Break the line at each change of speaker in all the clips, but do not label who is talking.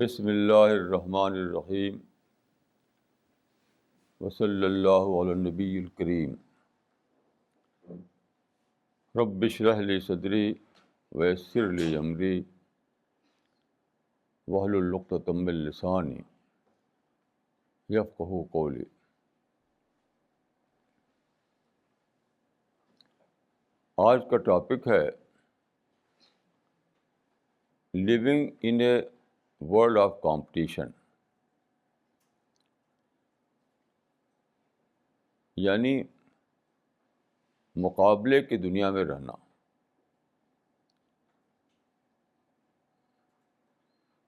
بسم اللہ الرحمن الرحیم وصلی اللہ علی النبی الکریم رب اشرح لی صدری ویسر لی امری واحلل عقدۃ من لسانی یفقہوا قولی۔ آج کا ٹاپک ہے living in a world of competition, یعنی مقابلے کی دنیا میں رہنا۔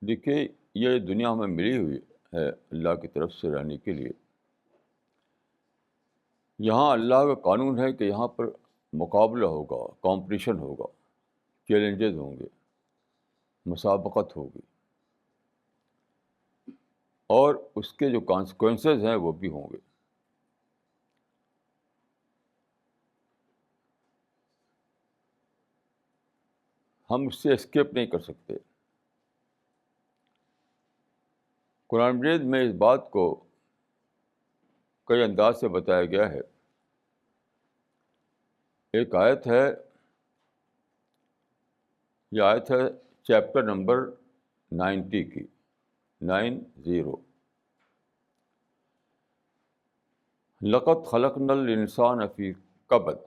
دیکھیے، یہ دنیا ہمیں ملی ہوئی ہے اللہ کی طرف سے رہنے کے لیے۔ یہاں اللہ کا قانون ہے کہ یہاں پر مقابلہ ہوگا، کمپٹیشن ہوگا، چیلنجز ہوں گے، مسابقت ہوگی، اور اس کے جو کانسیکوینسز ہیں وہ بھی ہوں گے۔ ہم اس سے اسکیپ نہیں کر سکتے۔ قرآن مجید میں اس بات کو کئی انداز سے بتایا گیا ہے۔ ایک آیت ہے، یہ آیت ہے چیپٹر نمبر 90 کی، 90۔ لقد خلقنا الانسان فی کبد،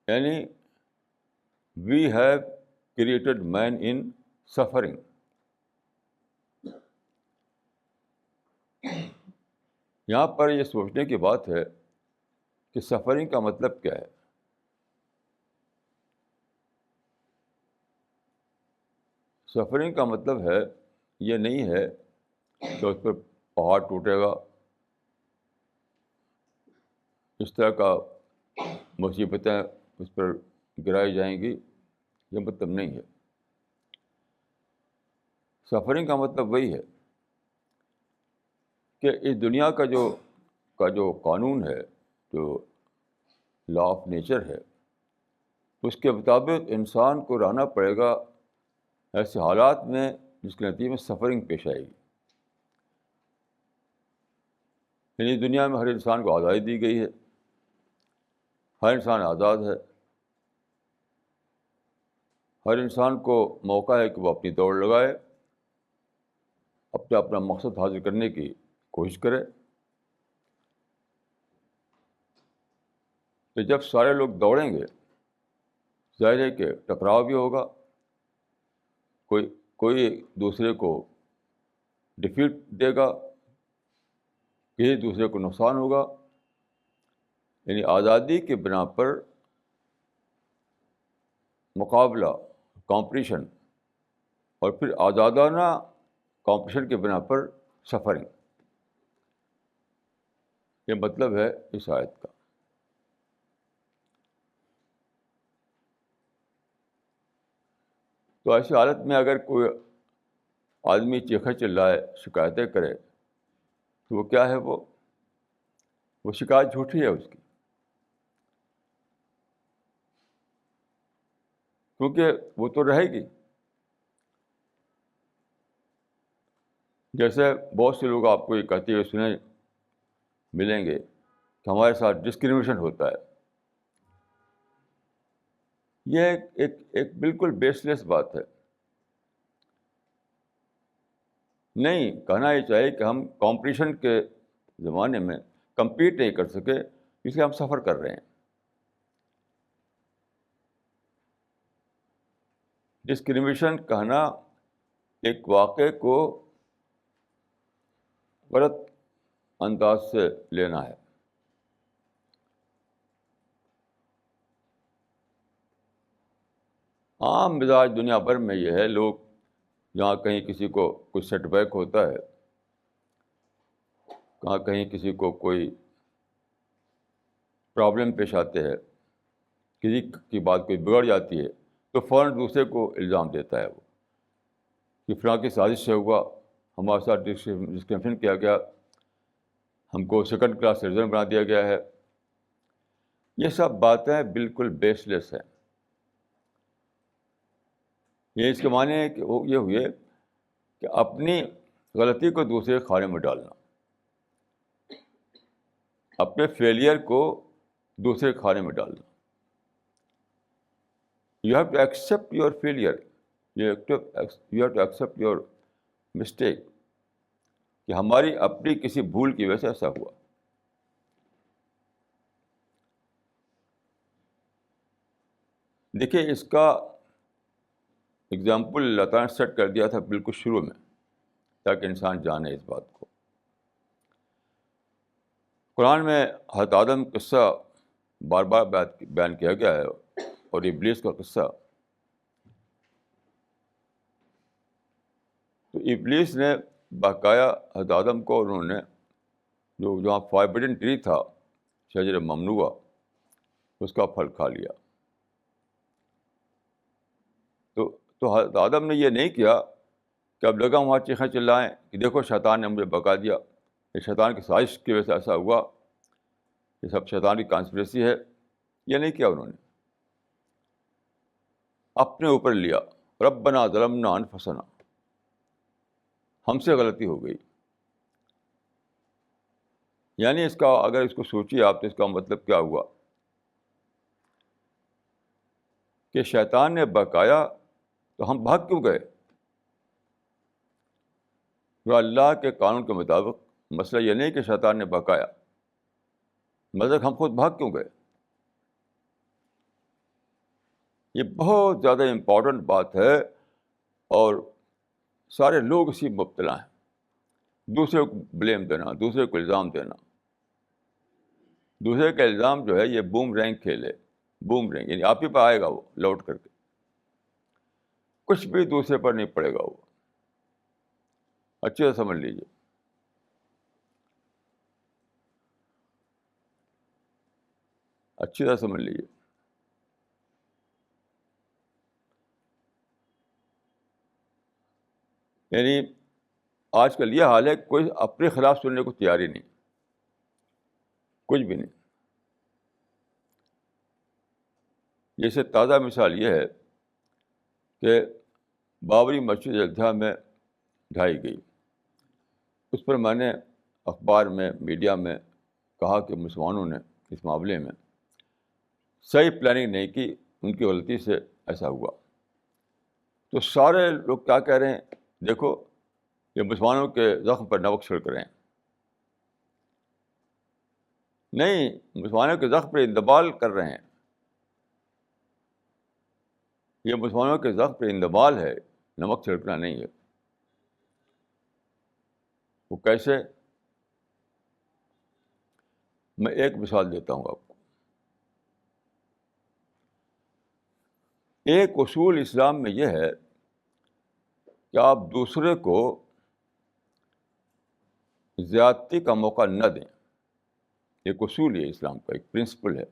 یعنی we have created man in suffering. یہاں پر یہ سوچنے کی بات ہے کہ سفرنگ کا مطلب کیا ہے۔ سفرنگ کا مطلب ہے، یہ نہیں ہے کہ اس پر پہاڑ ٹوٹے گا، اس طرح کا مصیبتیں اس پر گرائی جائیں گی، یہ مطلب نہیں ہے۔ سفرنگ کا مطلب وہی ہے کہ اس دنیا کا جو قانون ہے، جو لا آف نیچر ہے، اس کے مطابق انسان کو رہنا پڑے گا ایسے حالات میں جس کے نتیجے میں سفرنگ پیش آئے گی۔ یعنی دنیا میں ہر انسان کو آزادی دی گئی ہے، ہر انسان آزاد ہے، ہر انسان کو موقع ہے کہ وہ اپنی دوڑ لگائے، اپنا مقصد حاصل کرنے کی کوشش کرے۔ تو جب سارے لوگ دوڑیں گے، ظاہر ہے کہ ٹکراؤ بھی ہوگا، کوئی دوسرے کو ڈیفیٹ دے گا، کسی دوسرے کو نقصان ہوگا۔ یعنی آزادی کی بنا پر مقابلہ، کمپٹیشن، اور پھر آزادانہ کمپٹیشن کی بنا پر سفرنگ، یہ مطلب ہے اس آیت کا۔ تو ایسی حالت میں اگر کوئی آدمی چیخے چلائے، شکایتیں کرے، تو وہ کیا ہے، وہ شکایت جھوٹی ہے اس کی، کیونکہ وہ تو رہے گی۔ جیسے بہت سے لوگ آپ کو یہ کہتے ہوئے سنے ملیں گے کہ ہمارے ساتھ ڈسکریمنیشن ہوتا ہے۔ یہ ایک بالکل بیس لیس بات ہے۔ نہیں، کہنا یہ چاہیے کہ ہم کمپٹیشن کے زمانے میں کمپیٹ نہیں کر سکے، اس لیے ہم سفر کر رہے ہیں۔ ڈسکریمنیشن کہنا ایک واقعے کو غلط انداز سے لینا ہے۔ عام مزاج دنیا بھر میں یہ ہے، لوگ جہاں کہیں کسی کو کچھ سیٹ بیک ہوتا ہے، کہاں کہیں کسی کو کوئی پرابلم پیش آتے ہیں، کسی کی بات کوئی بگڑ جاتی ہے، تو فوراً دوسرے کو الزام دیتا ہے وہ کہ فلاں کی سازش سے ہوا، ہمارے ساتھ ڈسکرمنیشن کیا گیا، ہم کو سیکنڈ کلاس سٹیزن بنا دیا گیا ہے۔ یہ سب باتیں بالکل بیس لیس ہیں۔ یہ اس کے معنی ہے کہ وہ یہ ہوئے کہ اپنی غلطی کو دوسرے کے کھانے میں ڈالنا، اپنے فیلئر کو دوسرے کے کھانے میں ڈالنا. You have to accept your failure, you have to accept your mistake, کہ ہماری اپنی کسی بھول کی وجہ سے ایسا ہوا. دیکھیے اس کا اگزامپل اللہ تعالیٰ نے سیٹ کر دیا تھا بالکل شروع میں، تاکہ انسان جانے اس بات کو. قرآن میں حضرت آدم قصہ بار بار بیان کیا گیا ہے، اور ابلیس کا قصہ. تو ابلیس نے باقاعدہ حضرت آدم کو، انہوں نے جو جہاں فاربڈن ٹری تھا، شجر ممنوعہ، اس کا پھل کھا لیا. تو حضرت آدم نے یہ نہیں کیا کہ اب لگا وہاں چیخیں چلائیں کہ دیکھو شیطان نے مجھے بہکا دیا، یہ شیطان کی سازش کی وجہ سے ایسا ہوا، یہ سب شیطان کی کانسپریسی ہے. یہ نہیں کیا انہوں نے، اپنے اوپر لیا. ربنا ظلمنا انفسنا، ہم سے غلطی ہو گئی. یعنی اس کا اگر اس کو سوچیے آپ تو اس کا مطلب کیا ہوا کہ شیطان نے بہکایا تو ہم بھاگ کیوں گئے؟ وہ اللہ کے قانون کے مطابق مسئلہ یہ نہیں کہ شیطان نے بہکایا، مطلب ہم خود بھاگ کیوں گئے. یہ بہت زیادہ امپورٹنٹ بات ہے، اور سارے لوگ اسی میں مبتلا ہیں. دوسرے کو بلیم دینا، دوسرے کو الزام دینا. دوسرے کا الزام جو ہے یہ بوم رینگ کھیل ہے. بوم رینگ یعنی آپ ہی پہ آئے گا، وہ لوٹ کر کے کچھ بھی دوسرے پر نہیں پڑے گا. وہ اچھے سے سمجھ لیجیے. اچھی طرح سمجھ لیجیے. یعنی آج کل یہ حال ہے کہ کوئی اپنے خلاف سننے کو تیار ہی نہیں، کچھ بھی نہیں. جیسے تازہ مثال یہ ہے کہ بابری مسجد ایودھیا میں ڈھائی گئی. اس پر میں نے اخبار میں، میڈیا میں کہا کہ مسلمانوں نے اس معاملے میں صحیح پلاننگ نہیں کی، ان کی غلطی سے ایسا ہوا. تو سارے لوگ کیا کہہ رہے ہیں؟ دیکھو یہ مسلمانوں کے زخم پر نمک چھڑک رہے ہیں. نہیں، مسلمانوں کے زخم پر اندبال کر رہے ہیں. یہ مسلمانوں کے زخم پر اندبال ہے، نمک چھڑکنا نہیں ہے. وہ کیسے؟ میں ایک مثال دیتا ہوں آپ کو. ایک اصول اسلام میں یہ ہے کہ آپ دوسرے کو زیادتی کا موقع نہ دیں. ایک اصول ہے اسلام کا، ایک پرنسپل ہے.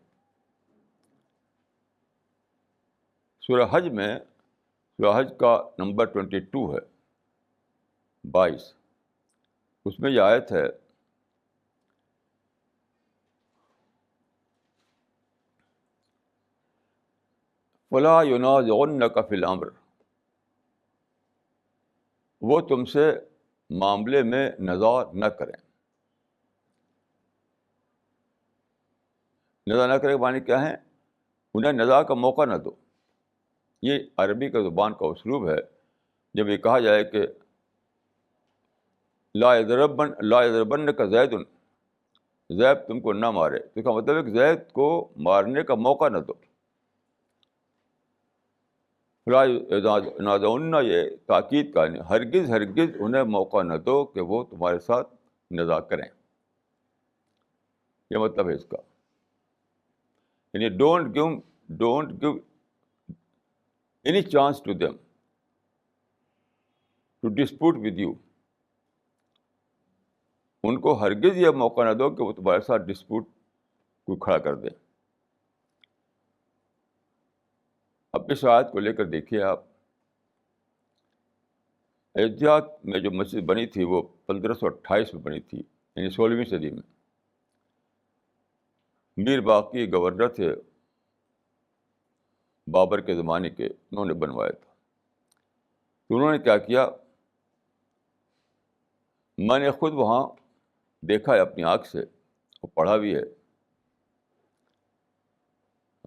سورہ حج میں، سورہ حج کا نمبر 22 ہے، 22. اس میں یہ آیت ہے فَلَا يُنَازِعُنَّكَ فِي الْأَمْرِ، وہ تم سے معاملے میں نزاع نہ کریں. نزاع نہ کرے معنی کیا ہے؟ انہیں نزاع کا موقع نہ دو. یہ عربی کا زبان کا اسلوب ہے. جب یہ کہا جائے کہ لا یضربنک زید، زید تم کو نہ مارے، تو اس کا مطلب ہے کہ زید کو مارنے کا موقع نہ دو. لا ينازعن، یہ تاکید کا نہیں، ہرگز ہرگز انہیں موقع نہ دو کہ وہ تمہارے ساتھ نزاع کریں. یہ مطلب ہے اس کا. یعنی don't give any chance to them to dispute with you. ان کو ہرگز یہ موقع نہ دو کہ وہ تمہارے ساتھ ڈسپوٹ کو کھڑا کر دیں. اب اس آیت کو لے کر دیکھیے آپ. ایودھیا میں جو مسجد بنی تھی وہ 1528 میں بنی تھی، یعنی 16ویں صدی میں. میر باقی گورنر تھے بابر کے زمانے کے، انہوں نے بنوایا تھا. تو انہوں نے کیا کیا، میں نے خود وہاں دیکھا ہے اپنی آنکھ سے اور پڑھا بھی ہے.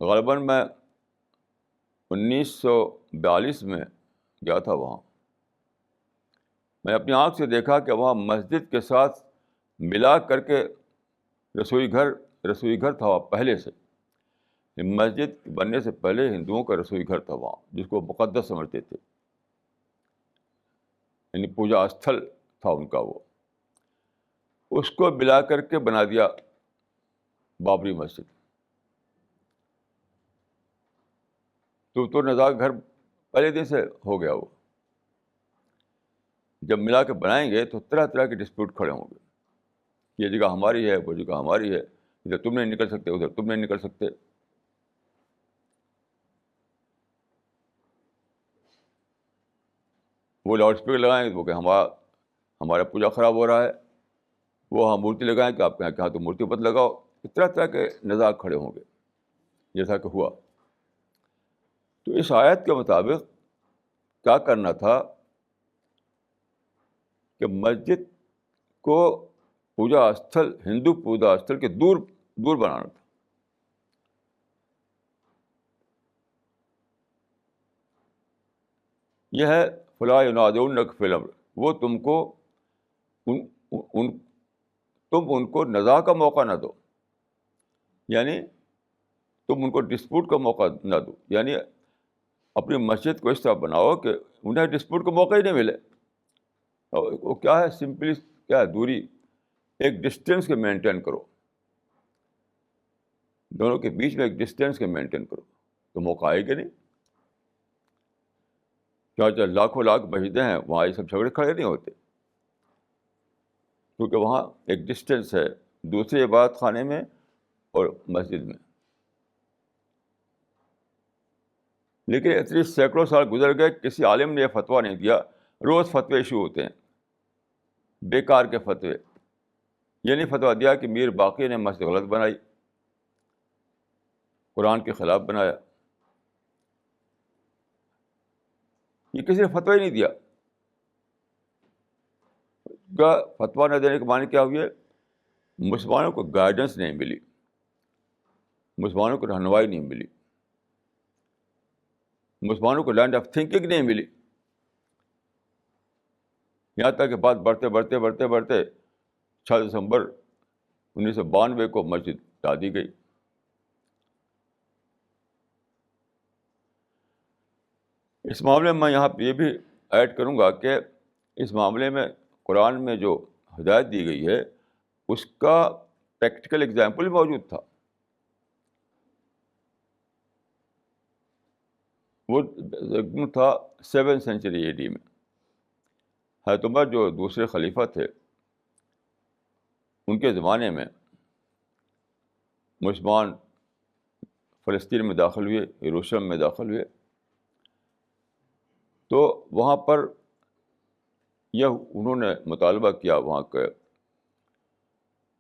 غالباً میں 1942 میں گیا تھا وہاں. میں اپنی آنکھ سے دیکھا کہ وہاں مسجد کے ساتھ ملا کر کے رسوئی گھر تھا وہاں پہلے سے. مسجد بننے سے پہلے ہندوؤں کا رسوئی گھر تھا وہاں، جس کو مقدس سمجھتے تھے، یعنی پوجا استھل تھا ان کا. وہ اس کو ملا کر کے بنا دیا بابری مسجد. تو نزاع گھر پہلے دن سے ہو گیا. وہ جب ملا کے بنائیں گے تو طرح طرح کے ڈسپیوٹ کھڑے ہوں گے. یہ جگہ ہماری ہے، وہ جگہ ہماری ہے، ادھر تم نہیں نکل سکتے، ادھر تم نہیں نکل سکتے. وہ لاؤڈ اسپیکر لگائیں گے وہ کہ ہمارا پوجا خراب ہو رہا ہے. وہ ہم مورتی لگائیں کہ آپ کے یہاں تو مورتی مت لگاؤ. طرح طرح کے نزاع کھڑے ہوں گے جیسا کہ ہوا. تو اس آیت کے مطابق کیا کرنا تھا کہ مسجد کو پوجا استھل، ہندو پوجا استھل کے دور دور بنانا تھا. یہ ہے فلا ینادونک فی الامر. وہ تم کو تم ان کو نزاع کا موقع نہ دو، یعنی تم ان کو ڈسپوٹ کا موقع نہ دو. یعنی اپنی مسجد کو اس طرح بناؤ کہ انہیں ڈسپوٹ کا موقع ہی نہیں ملے. وہ کیا ہے، سمپلی کیا ہے، دوری، ایک ڈسٹینس کے مینٹین کرو، دونوں کے بیچ میں ایک ڈسٹینس کے مینٹین کرو تو موقع آئے گا نہیں. چاہے لاکھوں لاکھ مسجدیں ہیں، وہاں یہ سب جھگڑے کھڑے نہیں ہوتے، کیونکہ وہاں ایک ڈسٹینس ہے دوسرے عبادت خانے میں اور مسجد میں. لیکن اتنی سینکڑوں سال گزر گئے، کسی عالم نے یہ فتویٰ نہیں دیا. روز فتوے ایشو ہوتے ہیں، بیکار کے فتوے. یہ نہیں فتویٰ دیا کہ میر باقی نے مسجد غلط بنائی، قرآن کے خلاف بنایا. یہ کسی نے فتویٰ ہی نہیں دیا. کا فتویٰ نہ دینے کے معنی کیا ہوئی ہے؟ مسلمانوں کو گائیڈنس نہیں ملی، مسلمانوں کو رہنمائی نہیں ملی، مسلمانوں کو لائن آف تھنکنگ نہیں ملی. یہاں تک کہ بات بڑھتے بڑھتے بڑھتے بڑھتے 6 دسمبر 1992 کو مسجد ڈال دی گئی. اس معاملے میں یہاں پہ یہ بھی ایڈ کروں گا کہ اس معاملے میں قرآن میں جو ہدایت دی گئی ہے اس کا پریکٹیکل ایگزامپل موجود تھا. وہ تھا 7 سینچری AD میں. حضرت عمر جو دوسرے خلیفہ تھے، ان کے زمانے میں مسلمان فلسطین میں داخل ہوئے، یروشلم میں داخل ہوئے. تو وہاں پر یہ انہوں نے مطالبہ کیا وہاں کے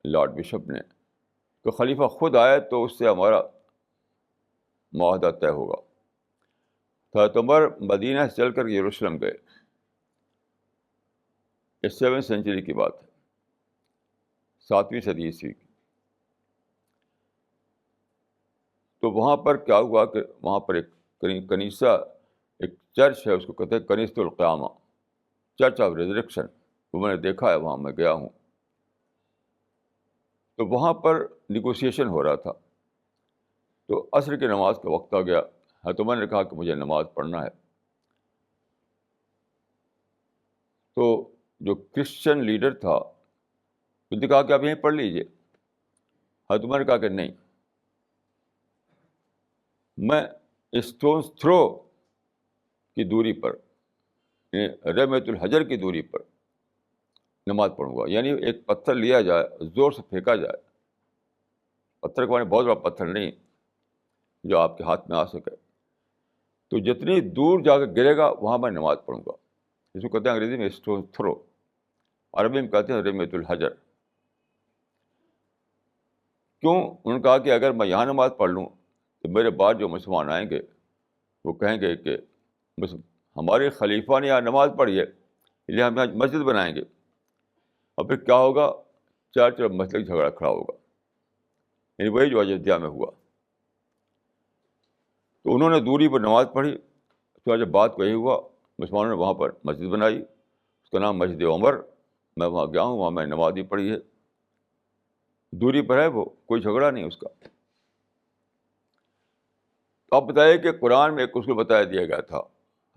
لارڈ بشپ نے کہ خلیفہ خود آئے تو اس سے ہمارا معاہدہ طے ہوگا. تو حضرت عمر مدینہ سے چل کر یروشلم گئے. یہ 7 سینچری کی بات ہے، 7ویں صدی عیسوی کی. تو وہاں پر کیا ہوا کہ وہاں پر ایک کنیسہ، ایک چرچ ہے، اس کو کہتے ہیں کنیسۃ القیامہ، چرچ آف ریزریکشن. وہ میں نے دیکھا ہے، وہاں میں گیا ہوں. تو وہاں پر نیگوسیشن ہو رہا تھا. تو عصر کی نماز کا وقت آ گیا. حضرت عمر نے کہا کہ مجھے نماز پڑھنا ہے. تو جو کرسچن لیڈر تھا اس نے کہا کہ آپ یہیں پڑھ لیجیے. حضرت عمر نے کہا کہ نہیں، میں اسٹونس تھرو کی دوری پر، رمیۃ الحجر کی دوری پر نماز پڑھوں گا. یعنی ایک پتھر لیا جائے، زور سے پھینکا جائے. پتھر کے معنی بہت بڑا پتھر نہیں جو آپ کے ہاتھ میں آ سکے. تو جتنی دور جا کے گرے گا وہاں میں نماز پڑھوں گا. اس کو کہتے ہیں انگریزی میں اسٹون تھرو، عربی میں کہتے ہیں رمیۃ الحجر. کیوں؟ انہوں نے کہا کہ اگر میں یہاں نماز پڑھ لوں تو میرے بعد جو مسلمان آئیں گے وہ کہیں گے کہ ہمارے خلیفہ نے یہاں نماز پڑھی ہے اس لیے ہم یہاں مسجد بنائیں گے. اور پھر کیا ہوگا؟ چار طرف مسئلے کا جھگڑا کھڑا ہوگا. یعنی وہی جو ایودھیا میں ہوا. تو انہوں نے دوری پر نماز پڑھی. تو جب بات وہی ہوا, مسلمانوں نے وہاں پر مسجد بنائی, اس کا نام مسجد عمر. میں وہاں گیا ہوں, وہاں میں نماز بھی پڑھی ہے. دوری پر ہے وہ, کوئی جھگڑا نہیں اس کا. تو آپ بتائیے کہ قرآن میں ایک اصول بتایا دیا گیا تھا,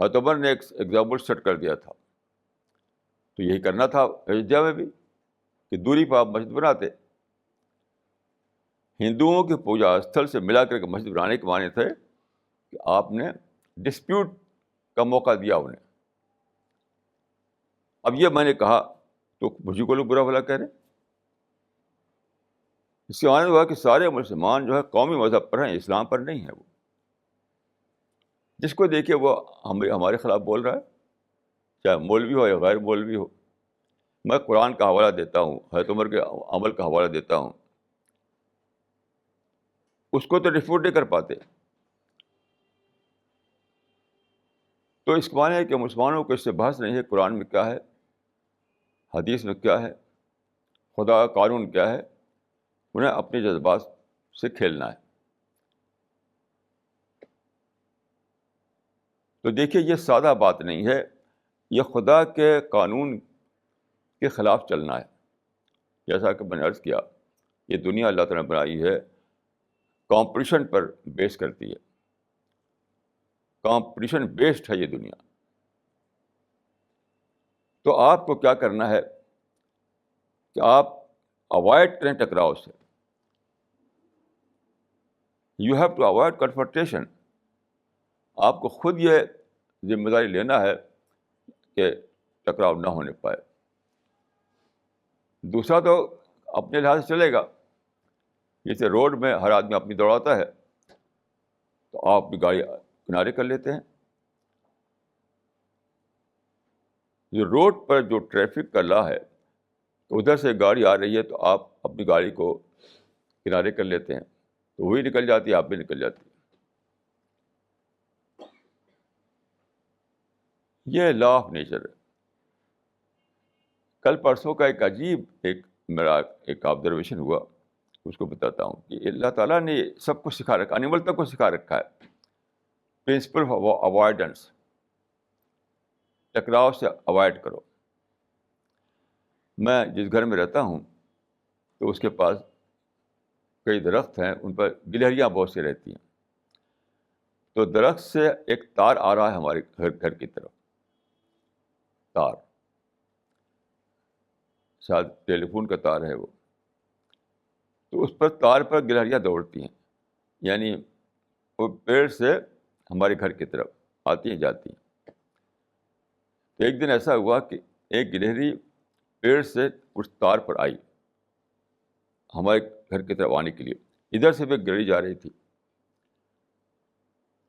حضرت عمر نے ایک ایگزامپل سیٹ کر دیا تھا. تو یہی کرنا تھا ایودھیا میں بھی, کہ دوری پر آپ مسجد بناتے. ہندوؤں کی پوجا استھل سے ملا کر کے مسجد بنانے کے معنی تھے کہ آپ نے ڈسپیوٹ کا موقع دیا انہیں. اب یہ میں نے کہا تو مجھے کو لوگ برا بھلا کہہ رہے ہیں. اس سے معنی ہوا کہ سارے مسلمان جو ہے قومی مذہب پر ہیں, اسلام پر نہیں ہے. وہ جس کو دیکھیے وہ ہمارے خلاف بول رہا ہے, چاہے مولوی ہو یا غیر مولوی ہو. میں قرآن کا حوالہ دیتا ہوں, حضرت عمر کے عمل کا حوالہ دیتا ہوں, اس کو تو ڈسپیوٹ نہیں کر پاتے. تو اس معنی ہے کہ مسلمانوں کو اس سے بحث نہیں ہے قرآن میں کیا ہے, حدیث میں کیا ہے, خدا کا قانون کیا ہے. انہیں اپنے جذبات سے کھیلنا ہے. تو دیکھیے یہ سادہ بات نہیں ہے, یہ خدا کے قانون کے خلاف چلنا ہے. جیسا کہ میں نے عرض کیا, یہ دنیا اللہ تعالیٰ نے بنائی ہے, کمپٹیشن پر بیس کرتی ہے. کمپٹیشن بیسڈ ہے یہ دنیا. تو آپ کو کیا کرنا ہے کہ آپ اوائڈ کریں ٹکراؤ سے. You have to avoid confrontation. آپ کو خود یہ ذمہ داری لینا ہے کہ ٹکراؤ نہ ہونے پائے. دوسرا تو اپنے لحاظ سے چلے گا, جیسے روڈ میں ہر آدمی اپنی دوڑاتا ہے تو آپ بھی گاڑی کنارے کر لیتے ہیں. جو روڈ پر جو ٹریفک کا لا ہے, تو ادھر سے گاڑی آ رہی ہے تو آپ اپنی گاڑی کو کنارے کر لیتے ہیں, تو وہی نکل جاتی ہے, آپ بھی نکل جاتی ہے. یہ لا آف نیچر ہے. کل پرسوں کا ایک عجیب میرا ایک آبزرویشن ہوا, اس کو بتاتا ہوں کہ اللہ تعالیٰ نے سب کو سکھا رکھا, انیمل تک کو سکھا رکھا ہے, پرنسپل آف اوائڈنس. ٹکراؤ سے اوائڈ کرو. میں جس گھر میں رہتا ہوں تو اس کے پاس کئی درخت ہیں, ان پر گلہریاں بہت سی رہتی ہیں. تو درخت سے ایک تار آ رہا ہے ہمارے گھر کی طرف, تار, شاید ٹیلی فون کا تار ہے وہ. تو اس پر تار پر گلہریاں دوڑتی ہیں, یعنی وہ پیڑ سے ہمارے گھر کی طرف آتی ہیں جاتی ہیں. تو ایک دن ایسا ہوا کہ ایک گلہری پیڑ سے اس تار پر آئی ہمارے گھر کی طرف آنے کے لیے. ادھر سے بھی ایک گلہری جا رہی تھی.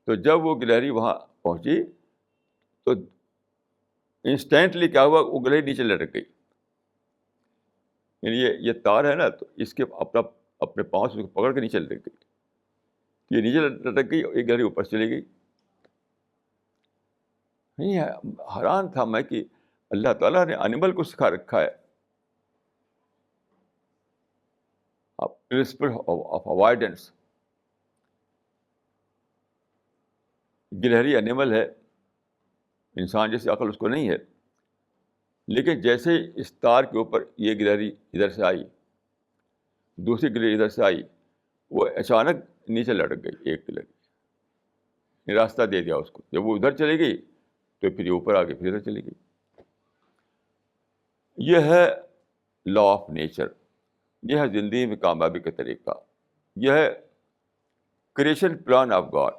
تو جب وہ گلہری وہاں پہنچی تو انسٹینٹلی کیا ہوا, وہ گلہری نیچے لٹک گئی. یعنی یہ تار ہے نا, تو اس کے اپنے پاؤں سے پکڑ کے نیچے لٹک گئی. یہ نیچے لٹک گئی, ایک گلہری اوپر چلی گئی. نہیں, حیران تھا میں کہ اللہ تعالیٰ نے انیمل کو سکھا رکھا ہے پرنسپل آف اوائڈنس. گلہری انیمل ہے, انسان جیسی عقل اس کو نہیں ہے, لیکن جیسے اس تار کے اوپر یہ گلہری ادھر سے آئی, دوسری گلہری ادھر سے آئی, وہ اچانک نیچے لٹک گئی. ایک گلہری راستہ دے دیا اس کو. جب وہ ادھر چلی گئی تو پھر یہ اوپر آ گئی, پھر ادھر چلی گئی. یہ ہے لا آف نیچر. یہ ہے زندگی میں کامیابی کا طریقہ. یہ ہے کریشن پلان آف گاڈ.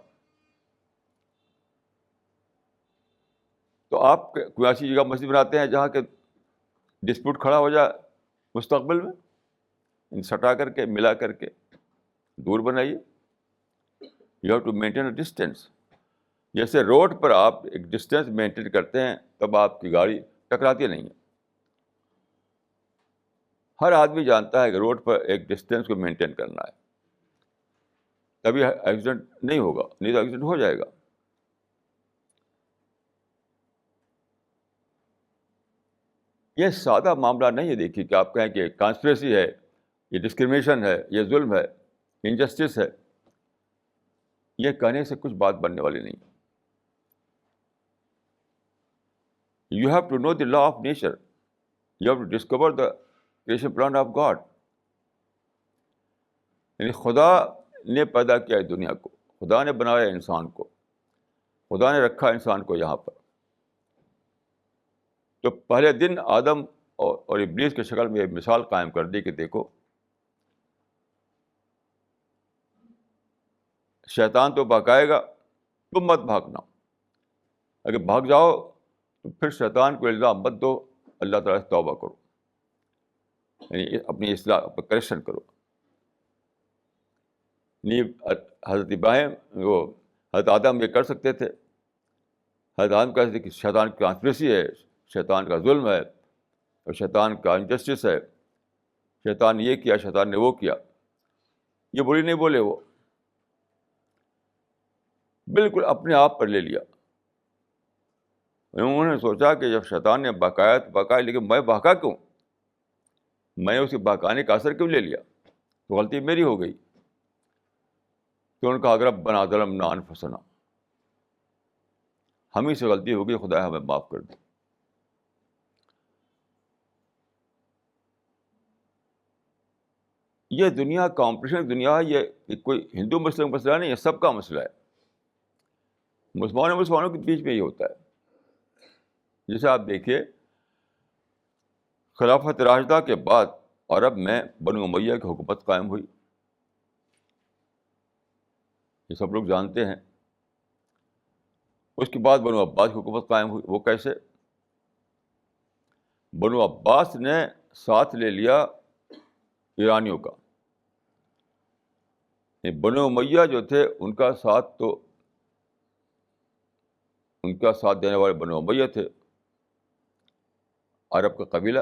تو آپ کوئی ایسی جگہ مسجد بناتے ہیں جہاں کے ڈسپیوٹ کھڑا ہو جائے مستقبل میں, ان سٹا کر کے ملا کر کے دور بنائیے. You have to maintain a distance. جیسے روڈ پر آپ ایک ڈسٹینس مینٹین کرتے ہیں تب آپ کی گاڑی ٹکراتی نہیں ہے. ہر آدمی جانتا ہے کہ روڈ پر ایک ڈسٹینس کو مینٹین کرنا ہے, تبھی ایکسیڈنٹ نہیں ہوگا, نہیں تو ایکسیڈنٹ ہو جائے گا. یہ سادہ معاملہ نہیں ہے. دیکھیے کہ آپ کہیں کہ کانسپریسی ہے, یہ ڈسکریمنیشن ہے, یہ ظلم ہے, انجسٹس ہے. یہ کہنے سے کچھ بات بننے والی نہیں. You have to know the law of nature. You have to discover the creation plan of God. یعنی خدا نے پیدا کیا ہے دنیا کو, خدا نے بنایا انسان کو, خدا نے رکھا انسان کو یہاں پر. تو پہلے دن آدم اور ابلیس کی شکل میں ایک مثال قائم کر دی کہ دیکھو شیطان تو بہکائے گا, تم مت بھاگنا. اگر بھاگ جاؤ تو پھر شیطان کو الزام مت دو, اللہ تعالیٰ سے توبہ کرو, یعنی اپنی اصلاح کریکشن کرو. حضرت ابراہیم وہ حضرت آدم یہ کر سکتے تھے. حضرت آدم کہتے تھے کہ شیطان کی کانسپریسی ہے, شیطان کا ظلم ہے, اور شیطان کا انجسٹس ہے, شیطان نے یہ کیا, شیطان نے وہ کیا. یہ بولی نہیں بولے, وہ بالکل اپنے آپ پر لے لیا. انہوں نے سوچا کہ جب شیطان نے بہکایا تو بہکایا, لیکن میں بہکا کیوں, میں اسے بہکانے کا اثر کیوں لے لیا, تو غلطی میری ہو گئی. تو انہوں نے کہا اگر ربنا ظلمنا انفسنا, ہم ہی سے غلطی ہو گئی, خدا ہمیں معاف کر دے. یہ دنیا کمپٹیشن دنیا ہے, یہ کوئی ہندو مسلم کا مسئلہ نہیں, یہ سب کا مسئلہ ہے. مسلمانوں کے بیچ میں یہ ہوتا ہے. جیسے آپ دیکھیے خلافت راشدہ کے بعد عرب میں بنو امیہ کی حکومت قائم ہوئی, یہ سب لوگ جانتے ہیں. اس کے بعد بنو عباس کی حکومت قائم ہوئی. وہ کیسے؟ بنو عباس نے ساتھ لے لیا ایرانیوں کا. بنو امیہ جو تھے ان کا ساتھ دینے والے بنو امیہ تھے, عرب کا قبیلہ.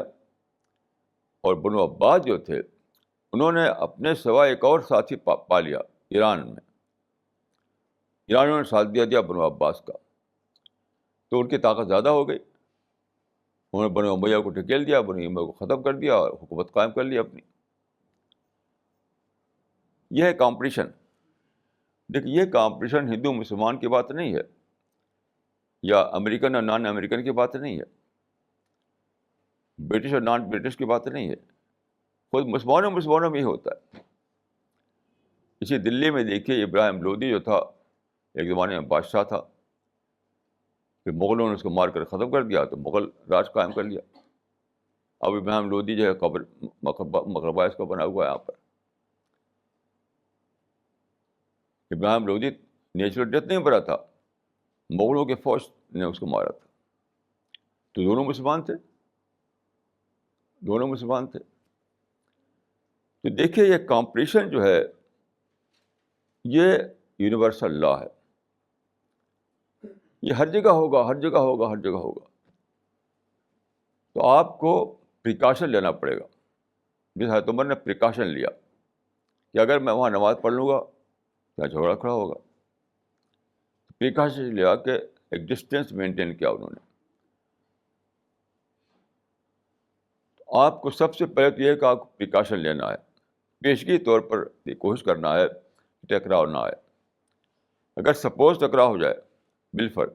اور بنو عباس جو تھے انہوں نے اپنے سوا ایک اور ساتھی پا لیا ایران میں. ایرانیوں نے ساتھ دیا بنو عباس کا, تو ان کی طاقت زیادہ ہو گئی. انہوں نے بنو امیہ کو ڈھکیل دیا, بنو امیہ کو ختم کر دیا اور حکومت قائم کر لی اپنی. یہ ہے کمپٹیشن. دیکھیے یہ کمپٹیشن ہندو مسلمان کی بات نہیں ہے, یا امریکن اور نان امریکن کی بات نہیں ہے, برٹش اور نان برٹش کی بات نہیں ہے. خود مسلمانوں میں ہی ہوتا ہے. اسی دلی میں دیکھیے ابراہیم لودھی جو تھا ایک زمانے میں بادشاہ تھا, پھر مغلوں نے اس کو مار کر ختم کر دیا تو مغل راج قائم کر لیا. اب ابراہیم لودھی جو ہے قبر مقبرہ اس کا بنا ہوا ہے یہاں پر. ابراہیم لودھی نیچرل ڈیتھ نہیں مرا تھا, مغلوں کے فوج نے اس کو مارا تھا. تو دونوں مسلمان تھے. تو دیکھیے یہ کمپٹیشن جو ہے یہ یونیورسل لا ہے. یہ ہر جگہ ہوگا. تو آپ کو پریکاشن لینا پڑے گا, جس حضرت عمر نے پریکاشن لیا کہ اگر میں وہاں نماز پڑھ لوں گا کیا جھگڑا کھڑا ہوگا. پریکاشن لیا کہ ایک ڈسٹینس مینٹین کیا انہوں نے. آپ کو سب سے پہلے تو یہ کہ آپ کو پریکاشن لینا ہے, پیشگی طور پر یہ کوشش کرنا ہے ٹکراؤ نہ آئے. اگر سپوز ٹکراؤ ہو جائے بالفرض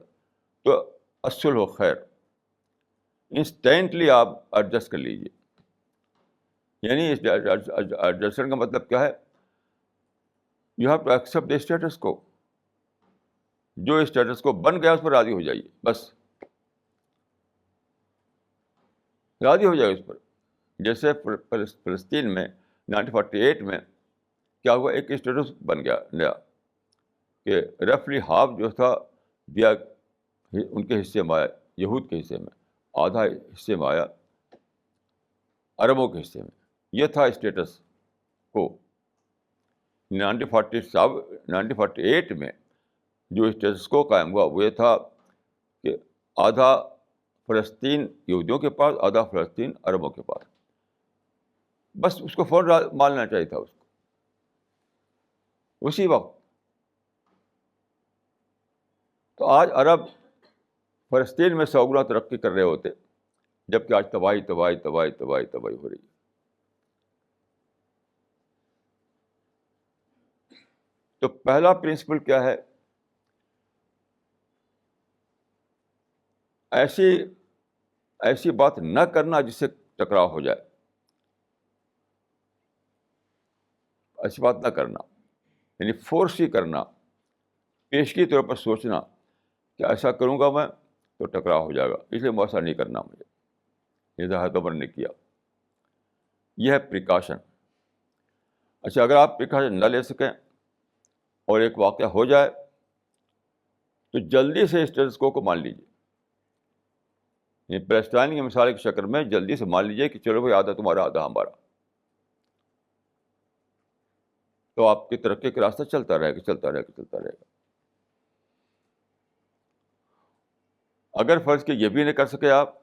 تو اصل ہو خیر, انسٹینٹلی آپ ایڈجسٹ کر لیجیے. یعنی ایڈجسٹمنٹ کا مطلب کیا ہے؟ You have to accept the status quo. جو اسٹیٹس کو بن گیا اس پر راضی ہو جائیے, بس راضی ہو جائے اس پر. جیسے فلسطین میں 1948 میں کیا ہوا, ایک اسٹیٹس بن گیا نیا کہ رفلی ہاف جو تھا دیا ان کے حصے میں آیا, یہود کے حصے میں, آدھا حصے میں آیا عربوں کے حصے میں. یہ تھا اسٹیٹس کو. 1948 میں جو اسٹیٹس کو قائم ہوا وہ یہ تھا کہ آدھا فلسطین یہودیوں کے پاس, آدھا فلسطین عربوں کے پاس. بس اس کو فوراً ماننا چاہیے تھا اس کو اسی وقت. تو آج عرب فلسطین میں 100 گنا ترقی کر رہے ہوتے جبکہ آج تباہی تباہی تباہی تباہی تباہی ہو رہی ہے. تو پہلا پرنسپل کیا ہے؟ ایسی ایسی بات نہ کرنا جس سے ٹکراؤ ہو جائے. ایسی بات نہ کرنا یعنی فورس ہی کرنا، پیشگی طور پر سوچنا کہ ایسا کروں گا میں تو ٹکراؤ ہو جائے گا، اس لیے ایسا نہیں کرنا مجھے. یہ حضرت عمر نے کیا. یہ ہے پریکاشن. اچھا، اگر آپ پریکاشن نہ لے سکیں اور ایک واقعہ ہو جائے تو جلدی سے اسٹیٹس کو مان لیجیے. یہ پیلسٹائن کی مثال کی شکل میں جلدی سے مان لیجیے کہ چلو بھائی آدھا تمہارا آدھا ہمارا، تو آپ کی ترقی کا راستہ چلتا رہے گا چلتا رہے گا چلتا رہے گا. اگر فرض کہ یہ بھی نہیں کر سکے آپ،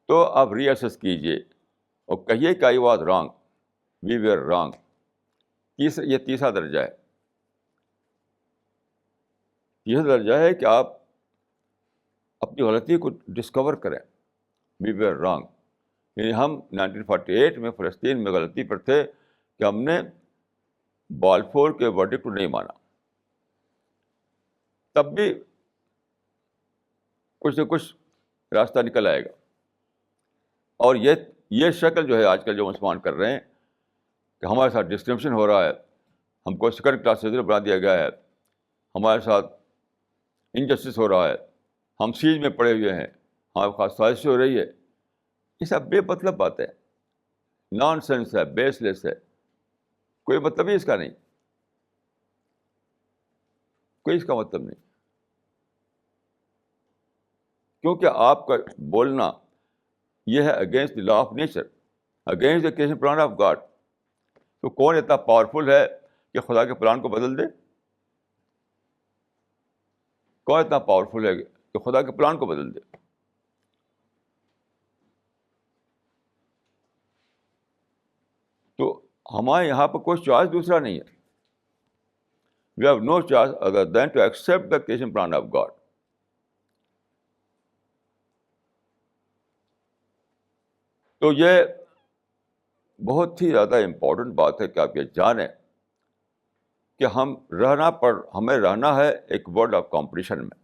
تو آپ ری ایسس کیجیے اور کہیے کہ I was wrong, we were wrong. یہ تیسرا درجہ ہے. تیسرا درجہ ہے کہ آپ اپنی غلطی کو ڈسکور کریں. وی ویئر رانگ یعنی ہم 1948 میں فلسطین میں غلطی پر تھے کہ ہم نے بالفور کے ورڈکٹ کو نہیں مانا. تب بھی کچھ نہ کچھ راستہ نکل آئے گا. اور یہ شکل جو ہے آج کل جو مسلمان کر رہے ہیں کہ ہمارے ساتھ ڈسکرمنیشن ہو رہا ہے، ہم کو سیکنڈ کلاس سٹیزن بنا دیا گیا ہے، ہمارے ساتھ انجسٹس ہو رہا ہے، ہم سیج میں پڑے ہوئے ہیں، ہمارے خاص سازش ہو رہی ہے. یہ سب بے مطلب بات ہے، نان سینس ہے، بیس لیس ہے. کوئی مطلب ہی اس کا نہیں، کوئی اس کا مطلب نہیں. کیونکہ آپ کا بولنا یہ ہے against the law of nature, against the creation plan of God. تو کون اتنا پاورفل ہے کہ خدا کے پلان کو بدل دے؟ کون اتنا پاورفل ہے کہ خدا کے پلان کو بدل دے؟ تو ہمارے یہاں پر کوئی چوائس دوسرا نہیں ہے. We have no choice other than to accept the creation plan of God. تو یہ بہت ہی زیادہ امپورٹنٹ بات ہے کہ آپ یہ جانیں کہ ہمیں رہنا ہے ایک ورلڈ آف کمپٹیشن میں.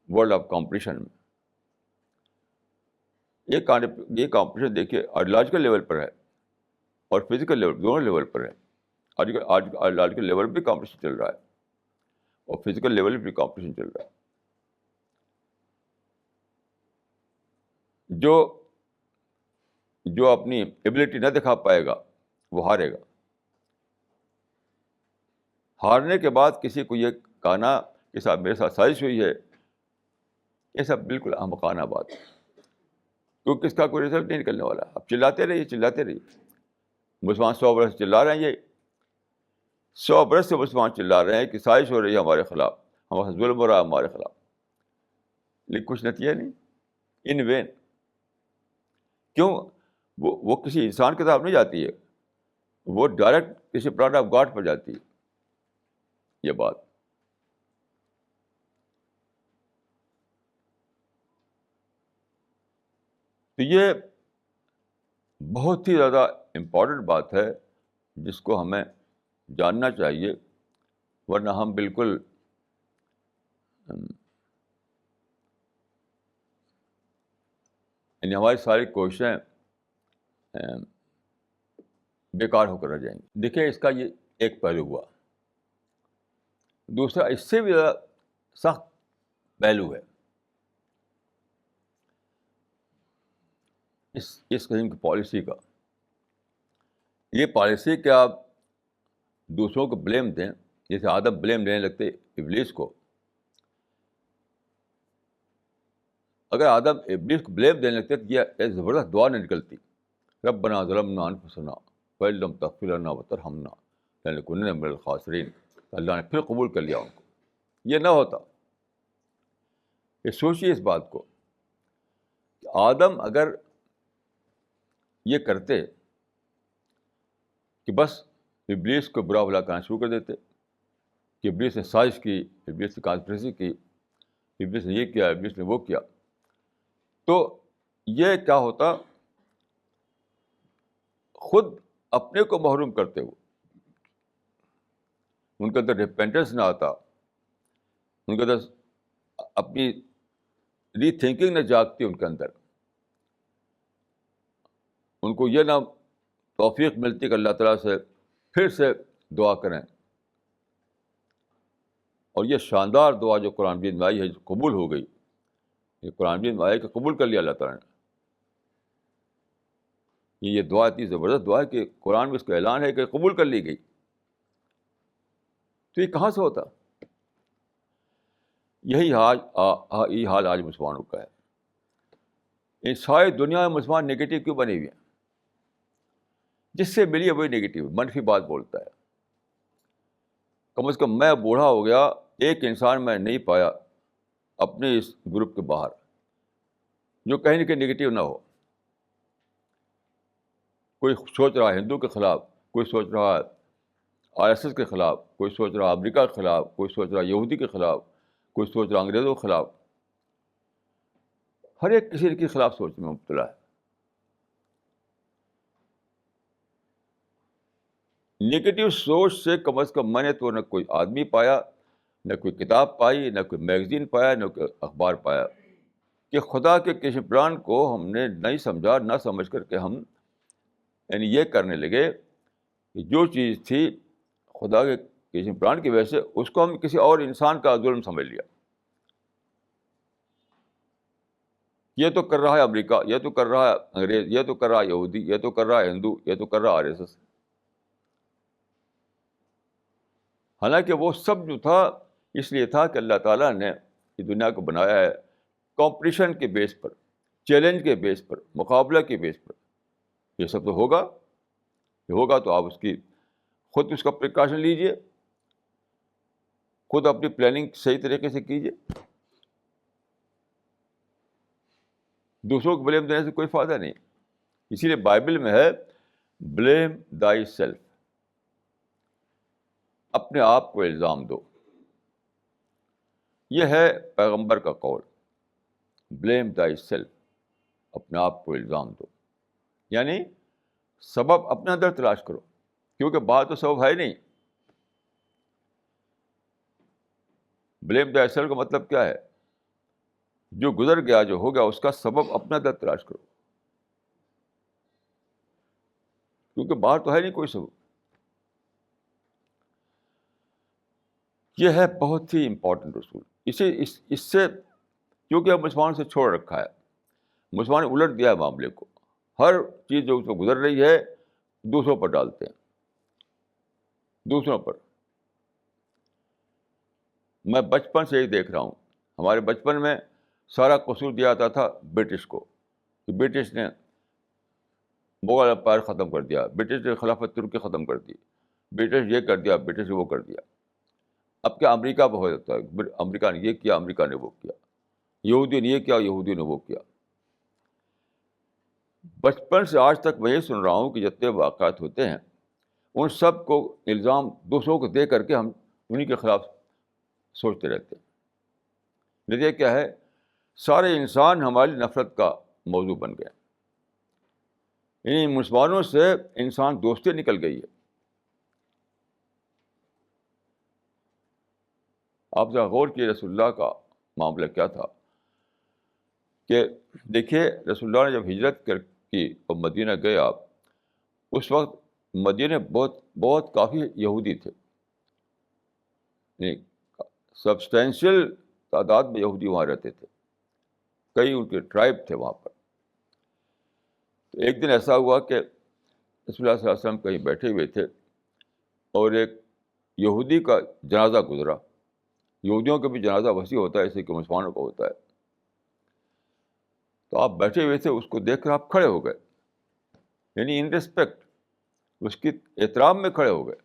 ورلڈ آف کمپٹیشن میں یہ کمپٹیشن دیکھیے آئیڈیالوجیکل لیول پر ہے اور فزیکل لیول، دونوں لیول پر ہے. آج آئیڈیالوجیکل لیول بھی کمپٹیشن چل رہا ہے اور فزیکل لیول بھی کمپٹیشن چل رہا ہے. جو اپنی ایبلٹی نہ دکھا پائے گا وہ ہارے گا. ہارنے کے بعد کسی کو یہ کہنا کہ صاحب میرے ساتھ سازش ہوئی ہے، یہ سب بالکل احمقانہ بات ہے، کیونکہ اس کا کوئی رزلٹ نہیں نکلنے والا. اب چلاتے رہیے چلاتے رہیے. مسلمان 100 برس سے چلا رہے ہیں، یہ 100 برس سے مسلمان چلا رہے ہیں کہ سازش ہو رہی ہے ہمارے خلاف، ہمارے ظلم ہو رہا ہے ہمارے خلاف، لیکن کچھ نتیجہ نہیں، ان وین. کیوں؟ وہ کسی انسان کے طرف نہیں جاتی ہے، وہ ڈائریکٹ کسی پلان آف گاڈ پر جاتی ہے. یہ بات تو یہ بہت ہی زیادہ امپورٹنٹ بات ہے جس کو ہمیں جاننا چاہیے، ورنہ ہم بالکل یعنی ہماری ساری کوششیں بیکار ہو کر رہ جائیں گی. دیکھیں اس کا یہ ایک پہلو ہوا. دوسرا اس سے بھی زیادہ سخت پہلو ہے اس قسم کی پالیسی کا. یہ پالیسی کہ آپ دوسروں کو بلیم دیں، جیسے آدم بلیم لینے لگتے ابلیس کو. اگر آدم ابلیس کو بلیم دینے لگتے تو یہ ایک زبردست دعا نہیں نکلتی، ربنا ظلمنا انفسنا فإن لم تغفر لنا وترحمنا لنكونن من الخاسرین. اللہ نے پھر قبول کر لیا ان کو. یہ نہ ہوتا. یہ سوچیے اس بات کو کہ آدم اگر یہ کرتے کہ بس ابلیس کو برا بھلا کہنا شروع کر دیتے کہ ابلیس نے سازش کی، ابلیس نے کانسپریسی کی، ابلیس نے یہ کیا, ابلیس نے وہ کیا. تو یہ کیا ہوتا, خود اپنے کو محروم کرتے ہوئے ان کے اندر ریپینٹنس نہ آتا, ان کے اندر اپنی ری تھنکنگ نہ جاگتی ان کے اندر, ان کو یہ نہ توفیق ملتی کہ اللہ تعالیٰ سے پھر سے دعا کریں. اور یہ شاندار دعا جو قرآن مجید میں آئی ہے, جو قبول ہو گئی, یہ قرآن مجید میں آئی کہ قبول کر لیا اللہ تعالیٰ نے. یہ دعا اتنی زبردست دعا ہے کہ قرآن میں اس کا اعلان ہے کہ قبول کر لی گئی. تو یہ کہاں سے ہوتا؟ یہی حال آج مسلمانوں کا ہے. ان ساری دنیا میں مسلمان نگیٹو کیوں بنے ہوئے ہیں؟ جس سے ملی ہے وہی نگیٹو, منفی بات بولتا ہے. کم از کم میں بوڑھا ہو گیا, ایک انسان میں نہیں پایا اپنے اس گروپ کے باہر جو کہیں نہ کہیں نگیٹو نہ ہو. کوئی سوچ رہا ہے ہندو کے خلاف, کوئی سوچ رہا ہے RSS کے خلاف, کوئی سوچ رہا امریکہ کے خلاف, کوئی سوچ رہا یہودی کے خلاف, کوئی سوچ رہا انگریزوں کے خلاف. ہر ایک کسی کے خلاف سوچ میں مبتلا ہے. نگیٹو سوچ سے کم از کم میں نے تو نہ کوئی آدمی پایا, نہ کوئی کتاب پائی, نہ کوئی میگزین پایا, نہ کوئی اخبار پایا کہ خدا کے کسی پلان کو ہم نے نہیں سمجھا, نہ سمجھ کر کے ہم یعنی یہ کرنے لگے کہ جو چیز تھی خدا کے کسی پلان کی وجہ سے اس کو ہم کسی اور انسان کا ظلم سمجھ لیا. یہ تو کر رہا ہے امریکہ, یہ تو کر رہا ہے انگریز, یہ تو کر رہا ہے یہودی, یہ تو کر رہا ہے ہندو, یہ تو کر رہا ہے RSS. حالانکہ وہ سب جو تھا اس لیے تھا کہ اللہ تعالیٰ نے یہ دنیا کو بنایا ہے کمپٹیشن کے بیس پر, چیلنج کے بیس پر, مقابلہ کے بیس پر. یہ سب تو ہوگا, یہ ہوگا تو آپ خود اس کا پریکاشن لیجیے, خود اپنی پلاننگ صحیح طریقے سے کیجیے. دوسروں کو بلیم دینے سے کوئی فائدہ نہیں. اسی لیے بائبل میں ہے بلیم دائی سیلف, اپنے آپ کو الزام دو. یہ ہے پیغمبر کا قول, بلیم دائی سیلف, اپنے آپ کو الزام دو. یعنی سبب اپنے اندر تلاش کرو, کیونکہ بات تو سبب ہے نہیں. بلیم دائی سیلف کا مطلب کیا ہے؟ جو گزر گیا, جو ہو گیا, اس کا سبب اپنے اندر تلاش کرو, کیونکہ باہر تو ہے نہیں کوئی سبب. یہ ہے بہت ہی امپورٹنٹ اصول. اس سے کیونکہ اب مسلمانوں سے چھوڑ رکھا ہے, مسلمان نے الٹ دیا ہے معاملے کو. ہر چیز جو اس کو گزر رہی ہے دوسروں پر ڈالتے ہیں, دوسروں پر. میں بچپن سے ہی دیکھ رہا ہوں, ہمارے بچپن میں سارا قصور دیا جاتا تھا برٹش کو, کہ برٹش نے مغل امپائر ختم کر دیا, برٹش نے خلافت ترکی ختم کر دی, برٹش یہ کر دیا, برٹش نے وہ کر دیا. اب کیا امریکہ پہ ہو جاتا ہے, امریکہ نے یہ کیا, امریکہ نے وہ کیا, یہودی نے یہ کیا, یہودی نے وہ کیا. بچپن سے آج تک میں یہ سن رہا ہوں کہ جتنے واقعات ہوتے ہیں ان سب کو الزام دوسروں کو دے کر کے ہم انہیں کے خلاف سوچتے رہتے ہیں. نتیجہ کیا ہے؟ سارے انسان ہماری نفرت کا موضوع بن گئے. یعنی مسلمانوں سے انسان دوستی نکل گئی ہے. آپ ذرا غور کیے رسول اللہ کا معاملہ کیا تھا. کہ دیکھیے رسول اللہ نے جب ہجرت کی اور مدینہ گئے آپ, اس وقت مدینہ بہت کافی یہودی تھے, سبسٹینشیل تعداد میں یہودی وہاں رہتے تھے, کئی ان کے ٹرائب تھے وہاں پر. تو ایک دن ایسا ہوا کہ رسول اللہ صلی اللہ علیہ وسلم کہیں بیٹھے ہوئے تھے اور ایک یہودی کا جنازہ گزرا. یہودیوں کا بھی جنازہ وسیع ہوتا ہے ایسے کہ مسلمانوں کا ہوتا ہے. تو آپ بیٹھے ہوئے تھے, اس کو دیکھ کر آپ کھڑے ہو گئے, یعنی ان ریسپیکٹ, اس کی احترام میں کھڑے ہو گئے.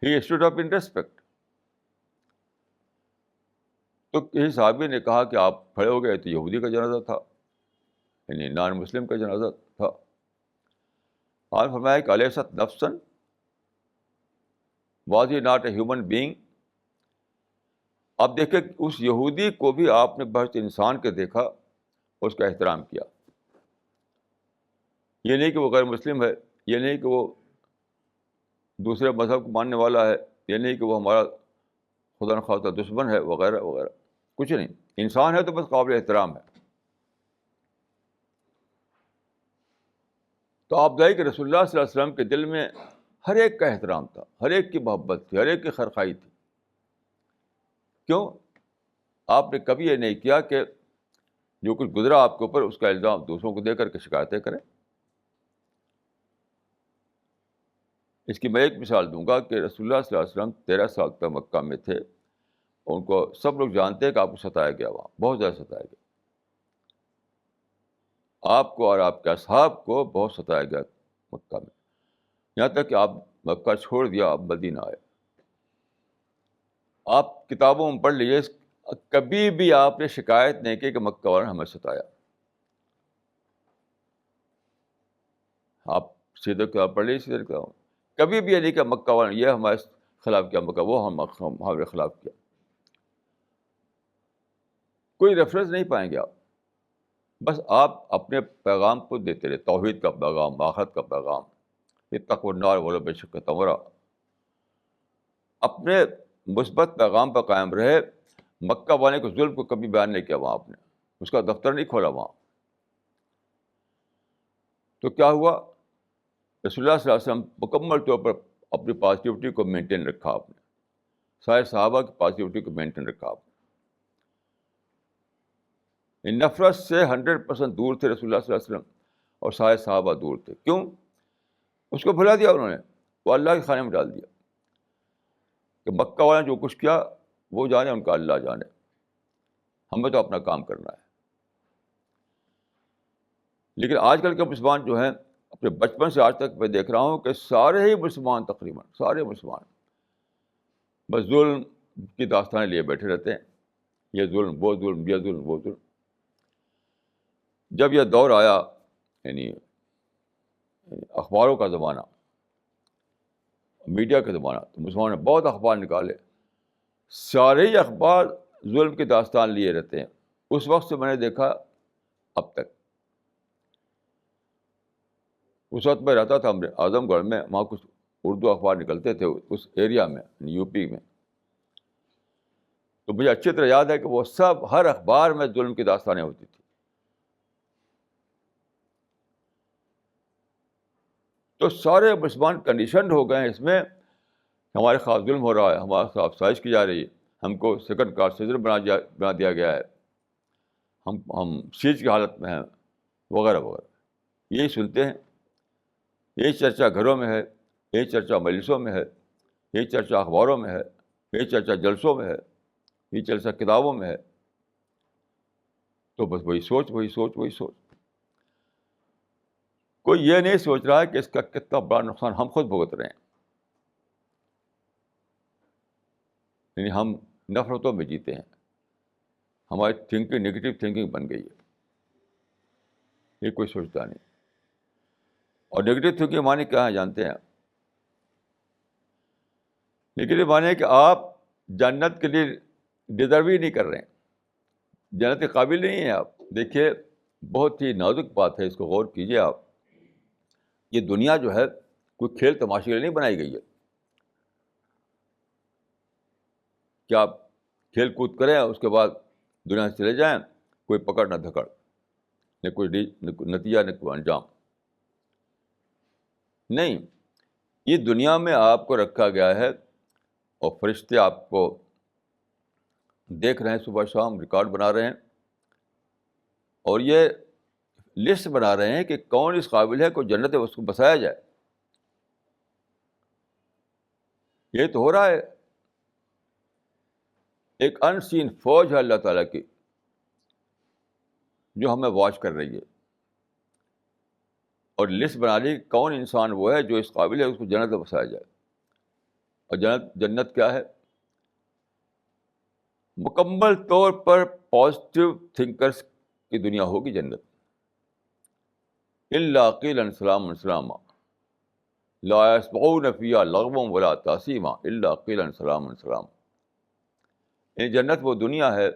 ہی اسٹوڈ اپ ان ریسپیکٹ. تو کسی صحابی نے کہا کہ آپ کھڑے ہو گئے, تو یہودی کا جنازہ تھا, یعنی نان مسلم کا جنازہ تھا. آپ فرمایا کہ الیست نفسن, was he not a human being, آپ دیکھیں اس یہودی کو بھی آپ نے بہت انسان کے دیکھا، اس کا احترام کیا. یہ نہیں کہ وہ غیر مسلم ہے، یہ نہیں کہ وہ دوسرے مذہب کو ماننے والا ہے، یہ نہیں کہ وہ ہمارا خدا نخواستہ دشمن ہے وغیرہ وغیرہ، کچھ نہیں. انسان ہے تو بس قابل احترام ہے. تو آپ ظاہر کہ رسول اللہ صلی اللہ علیہ وسلم کے دل میں ہر ایک کا احترام تھا، ہر ایک کی محبت تھی، ہر ایک کی خیرخواہی تھی. کیوں؟ آپ نے کبھی یہ نہیں کیا کہ جو کچھ گزرا آپ کے اوپر اس کا الزام دوسروں کو دے کر کے شکایتیں کریں. اس کی میں ایک مثال دوں گا کہ رسول اللہ صلی اللہ علیہ وسلم 13 سال تک مکہ میں تھے. ان کو سب لوگ جانتے ہیں کہ آپ کو ستایا گیا، وہاں بہت زیادہ ستایا گیا. آپ کو اور آپ کے اصحاب کو بہت ستایا گیا مکہ میں، یہاں تک کہ آپ مکہ چھوڑ دیا، آپ مدینہ آئے. آپ کتابوں میں پڑھ لیجیے، کبھی بھی آپ نے شکایت نہیں کی کہ مکہ والوں نے ہمیں ستایا. آپ سیدھے کتاب پڑھ لیجیے، سیدھے کتاب، کبھی بھی یہ نہیں کہ مکہ والوں نے یہ ہمارے خلاف کیا، مکہ وہ ہمارے خلاف کیا. کوئی ریفرنس نہیں پائیں گے آپ. بس آپ اپنے پیغام کو دیتے رہے، توحید کا پیغام، آخرت کا پیغام، اتقوا النار ولو بشق تمرہ. اپنے مثبت پیغام پر قائم رہے. مکہ والے کے ظلم کو کبھی بیان نہیں کیا وہاں، آپ نے اس کا دفتر نہیں کھولا وہاں. تو کیا ہوا؟ رسول اللہ صلی اللہ علیہ وسلم مکمل طور پر اپنی پازیٹیوٹی کو مینٹین رکھا آپ نے، سارے صحابہ کی پازیٹیوٹی کو مینٹین رکھا آپ نے. نفرت سے 100% دور تھے رسول اللہ صلی اللہ علیہ وسلم، اور سارے صحابہ دور تھے. کیوں؟ اس کو بھلا دیا انہوں نے، وہ اللہ کے خانے میں ڈال دیا کہ مکہ والے نے جو کچھ کیا وہ جانے، ان کا اللہ جانے، ہمیں تو اپنا کام کرنا ہے. لیکن آج کل کے مسلمان جو ہیں، اپنے بچپن سے آج تک میں دیکھ رہا ہوں کہ سارے ہی مسلمان، تقریباً سارے مسلمان بس ظلم کی داستانیں لیے بیٹھے رہتے ہیں، یہ ظلم، وہ ظلم، یہ ظلم، وہ ظلم. جب یہ دور آیا، یعنی اخباروں کا زمانہ، میڈیا کا زمانہ، تو مسلمانوں نے بہت اخبار نکالے، سارے ہی اخبار ظلم کی داستان لیے رہتے ہیں. اس وقت سے میں نے دیکھا اب تک. اس وقت میں رہتا تھا اعظم گڑھ میں، وہاں کچھ اردو اخبار نکلتے تھے اس ایریا میں، یو پی میں. تو مجھے اچھی طرح یاد ہے کہ وہ سب، ہر اخبار میں ظلم کی داستانیں ہوتی تھی. تو سارے مسلمان کنڈیشنڈ ہو گئے ہیں اس میں، ہمارے خلاف ظلم ہو رہا ہے، ہمارے خلاف سازش کی جا رہی ہے، ہم کو سیکنڈ کلاس سٹیزن بنا دیا گیا ہے، ہم سیج کی حالت میں ہیں، وغیرہ وغیرہ. یہی سنتے ہیں، یہی چرچا گھروں میں ہے، یہی چرچا مجلسوں میں ہے، یہی چرچا اخباروں میں ہے، یہی چرچا جلسوں میں ہے، یہی چرچا کتابوں میں ہے. تو بس وہی سوچ، وہی سوچ، وہی سوچ. کوئی یہ نہیں سوچ رہا ہے کہ اس کا کتنا بڑا نقصان ہم خود بھگت رہے ہیں. یعنی ہم نفرتوں میں جیتے ہیں، ہماری تھنکنگ نگیٹو تھنکنگ بن گئی ہے. یہ کوئی سوچتا نہیں. اور نگیٹو تھنکنگ معنی کیا ہے جانتے ہیں؟ نگیٹو معنی ہے کہ آپ جنت کے لیے ڈیزرو ہی نہیں کر رہے ہیں، جنت کے قابل نہیں ہیں آپ. دیکھیے، بہت ہی نازک بات ہے، اس کو غور کیجیے آپ. یہ دنیا جو ہے کوئی کھیل تماشے کے لیے نہیں بنائی گئی ہے کہ آپ کھیل کود کریں اس کے بعد دنیا سے چلے جائیں، کوئی پکڑ نہ دھکڑ، نہ کوئی نتیجہ، نہ کوئی انجام. نہیں، یہ دنیا میں آپ کو رکھا گیا ہے، اور فرشتے آپ کو دیکھ رہے ہیں، صبح شام ریکارڈ بنا رہے ہیں، اور یہ لسٹ بنا رہے ہیں کہ کون اس قابل ہے کہ جنت اس کو بسایا جائے. یہ تو ہو رہا ہے. ایک ان سین فوج ہے اللہ تعالیٰ کی جو ہمیں واچ کر رہی ہے، اور لسٹ بنا لی کون انسان وہ ہے جو اس قابل ہے اس کو جنت میں بسایا جائے. اور جنت کیا ہے؟ مکمل طور پر پازیٹیو تھنکرس کی دنیا ہوگی جنت. الا قیلا سلاما سلاما لا يسمعون فيها لغوا ولا تأثیما الا قیلا سلاما سلاما. یہ جنت وہ دنیا ہے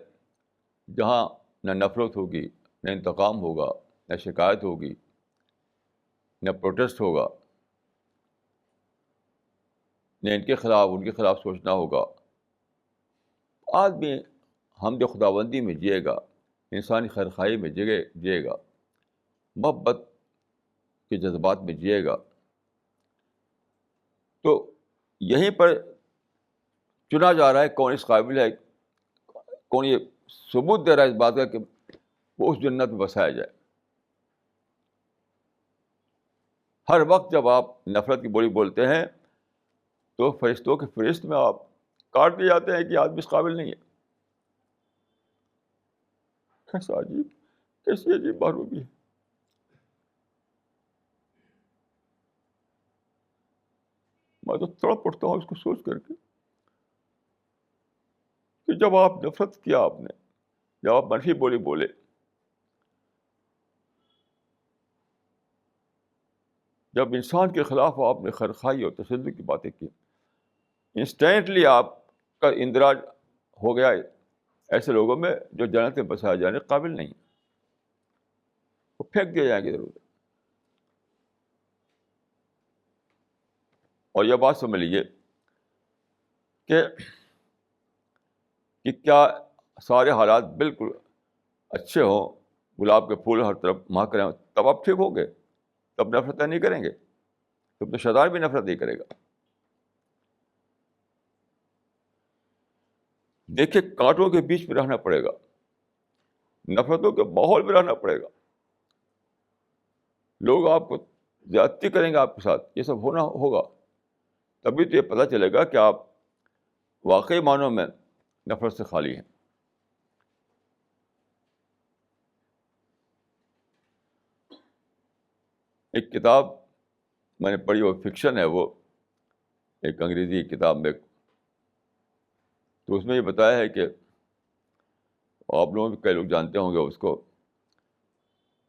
جہاں نہ نفرت ہوگی، نہ انتقام ہوگا، نہ شکایت ہوگی، نہ پروٹیسٹ ہوگا، نہ ان کے خلاف ان کے خلاف سوچنا ہوگا. آدمی حمد خداوندی میں جیے گا، انسانی خیرخواہی میں جیے گا، محبت کے جذبات میں جیے گا. تو یہیں پر چنا جا رہا ہے کون اس قابل ہے، کون یہ ثبوت دے رہا ہے اس بات کا کہ وہ اس جنت میں بسایا جائے. ہر وقت جب آپ نفرت کی بولی بولتے ہیں تو فرشتوں کے فہرست میں آپ کاٹ دیے جاتے ہیں کہ آدمی اس قابل نہیں ہے. کیسا عجیب، کیسی عجیب معلومی ہے. میں تو تڑپ اٹھتا ہوں اس کو سوچ کر کے کہ جب آپ نفرت کیا، آپ نے جب آپ منفی بولی بولے، جب انسان کے خلاف آپ نے خیرخواہی اور تشدد کی باتیں کی، انسٹینٹلی آپ کا اندراج ہو گیا ایسے لوگوں میں جو جنت میں بسائے جانے کے قابل نہیں، وہ پھینک دیے جائیں گے ضرور. اور یہ بات سمجھ لیجیے کہ کیا سارے حالات بالکل اچھے ہوں، گلاب کے پھول ہر طرف مہک رہے ہوں، تب آپ ٹھیک ہوں گے، تب نفرت نہیں کریں گے، تب تو شیطان بھی نفرت نہیں کرے گا. دیکھیے کانٹوں کے بیچ میں رہنا پڑے گا، نفرتوں کے ماحول میں رہنا پڑے گا، لوگ آپ کو زیادتی کریں گے آپ کے ساتھ، یہ سب ہونا ہوگا. تبھی تو یہ پتہ چلے گا کہ آپ واقعی معنوں میں نفرت سے خالی ہیں. ایک کتاب میں نے پڑھی، وہ فکشن ہے، وہ ایک انگریزی کتاب میں، تو اس میں یہ بتایا ہے کہ آپ لوگوں بھی کئی لوگ جانتے ہوں گے اس کو،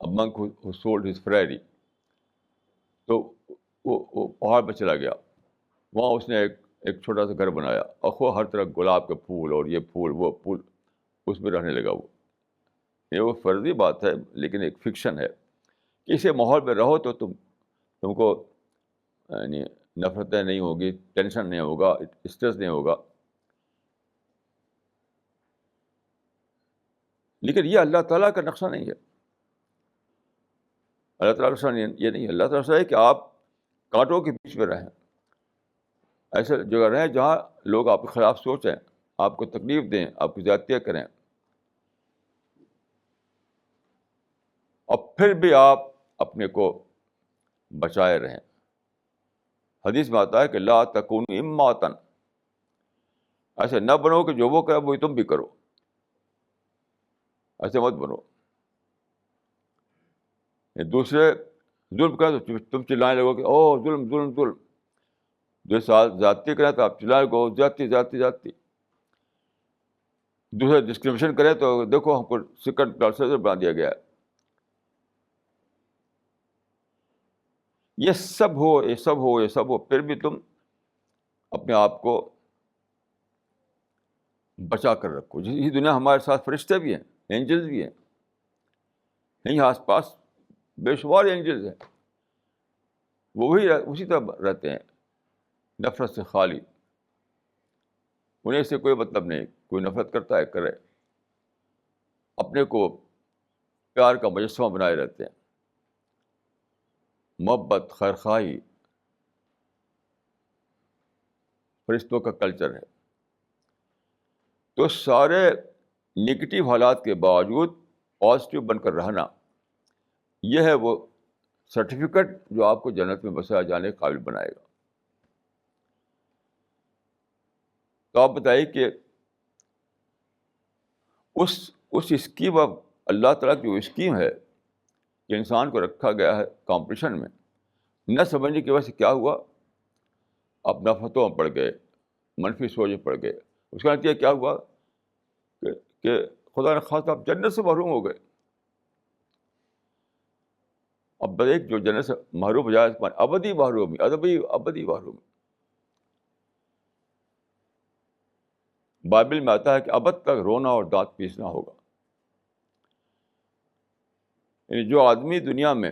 منک ہو سولڈ ہز فراری. تو وہ پہاڑ پہ چلا گیا، وہاں اس نے ایک چھوٹا سا گھر بنایا، اور وہ ہر طرح گلاب کے پھول اور یہ پھول وہ پھول، اس میں رہنے لگا. وہ فرضی بات ہے لیکن ایک فکشن ہے کہ اسے ماحول میں رہو تو تم کو یعنی نفرتیں نہیں ہوگی، ٹینشن نہیں ہوگا، اسٹریس نہیں ہوگا. لیکن یہ اللہ تعالیٰ کا نقشہ نہیں ہے. اللہ تعالیٰ کا نقشہ یہ نہیں ہے. اللہ تعالیٰ کا نقشہ ہے کہ آپ کانٹوں کے بیچ میں رہیں، ایسے جگہ رہیں جہاں لوگ آپ کے خلاف سوچیں، آپ کو تکلیف دیں، آپ کی زیادتیاں کریں، اور پھر بھی آپ اپنے کو بچائے رہیں. حدیث میں آتا ہے کہ لا تکونوا اماۃ، ایسے نہ بنو کہ جو وہ کرے وہی تم بھی کرو، ایسے مت بنو. دوسرے ظلم کریں تو تم چلانے لگو کہ او ظلم ظلم ظلم، جو ساتھ زیادتی کریں تو آپ چلانے لگو زیادتی زیادتی زیادتی. دوسرے ڈسکریمنیشن کریں تو دیکھو ہم کو سیکنڈ کلاس سٹیزن بنا دیا گیا ہے. یہ سب ہو پھر بھی تم اپنے آپ کو بچا کر رکھو. یہ دنیا ہمارے ساتھ فرشتے بھی ہیں، اینجلز بھی ہیں، یہیں آس پاس بے شمار اینجلز ہیں، وہ بھی اسی طرح رہتے ہیں، نفرت سے خالی. انہیں سے کوئی مطلب نہیں، کوئی نفرت کرتا ہے کرے، اپنے کو پیار کا مجسمہ بنائے رہتے ہیں. محبت، خیرخواہی فرشتوں کا کلچر ہے. تو سارے نگیٹو حالات کے باوجود پازیٹیو بن کر رہنا، یہ ہے وہ سرٹیفکیٹ جو آپ کو جنت میں بسایا جانے کے قابل بنائے گا. تو آپ بتائیے کہ اس اسکیم آف اللہ تعالیٰ کی جو اسکیم ہے کہ انسان کو رکھا گیا ہے کمپٹیشن میں، نہ سمجھنے کی وجہ سے کیا ہوا؟ آپ نفرتوں میں پڑ گئے، منفی سوچ میں پڑ گئے. اس کا نتیجہ کیا ہوا کہ خدا نے خواص آپ جنت سے محروم ہو گئے. اب ایک جو جنت سے محروم ہو جائے ابدی محرومی، ابدی محرومی. بائبل میں آتا ہے کہ ابد تک رونا اور دانت پیسنا ہوگا. یعنی جو آدمی دنیا میں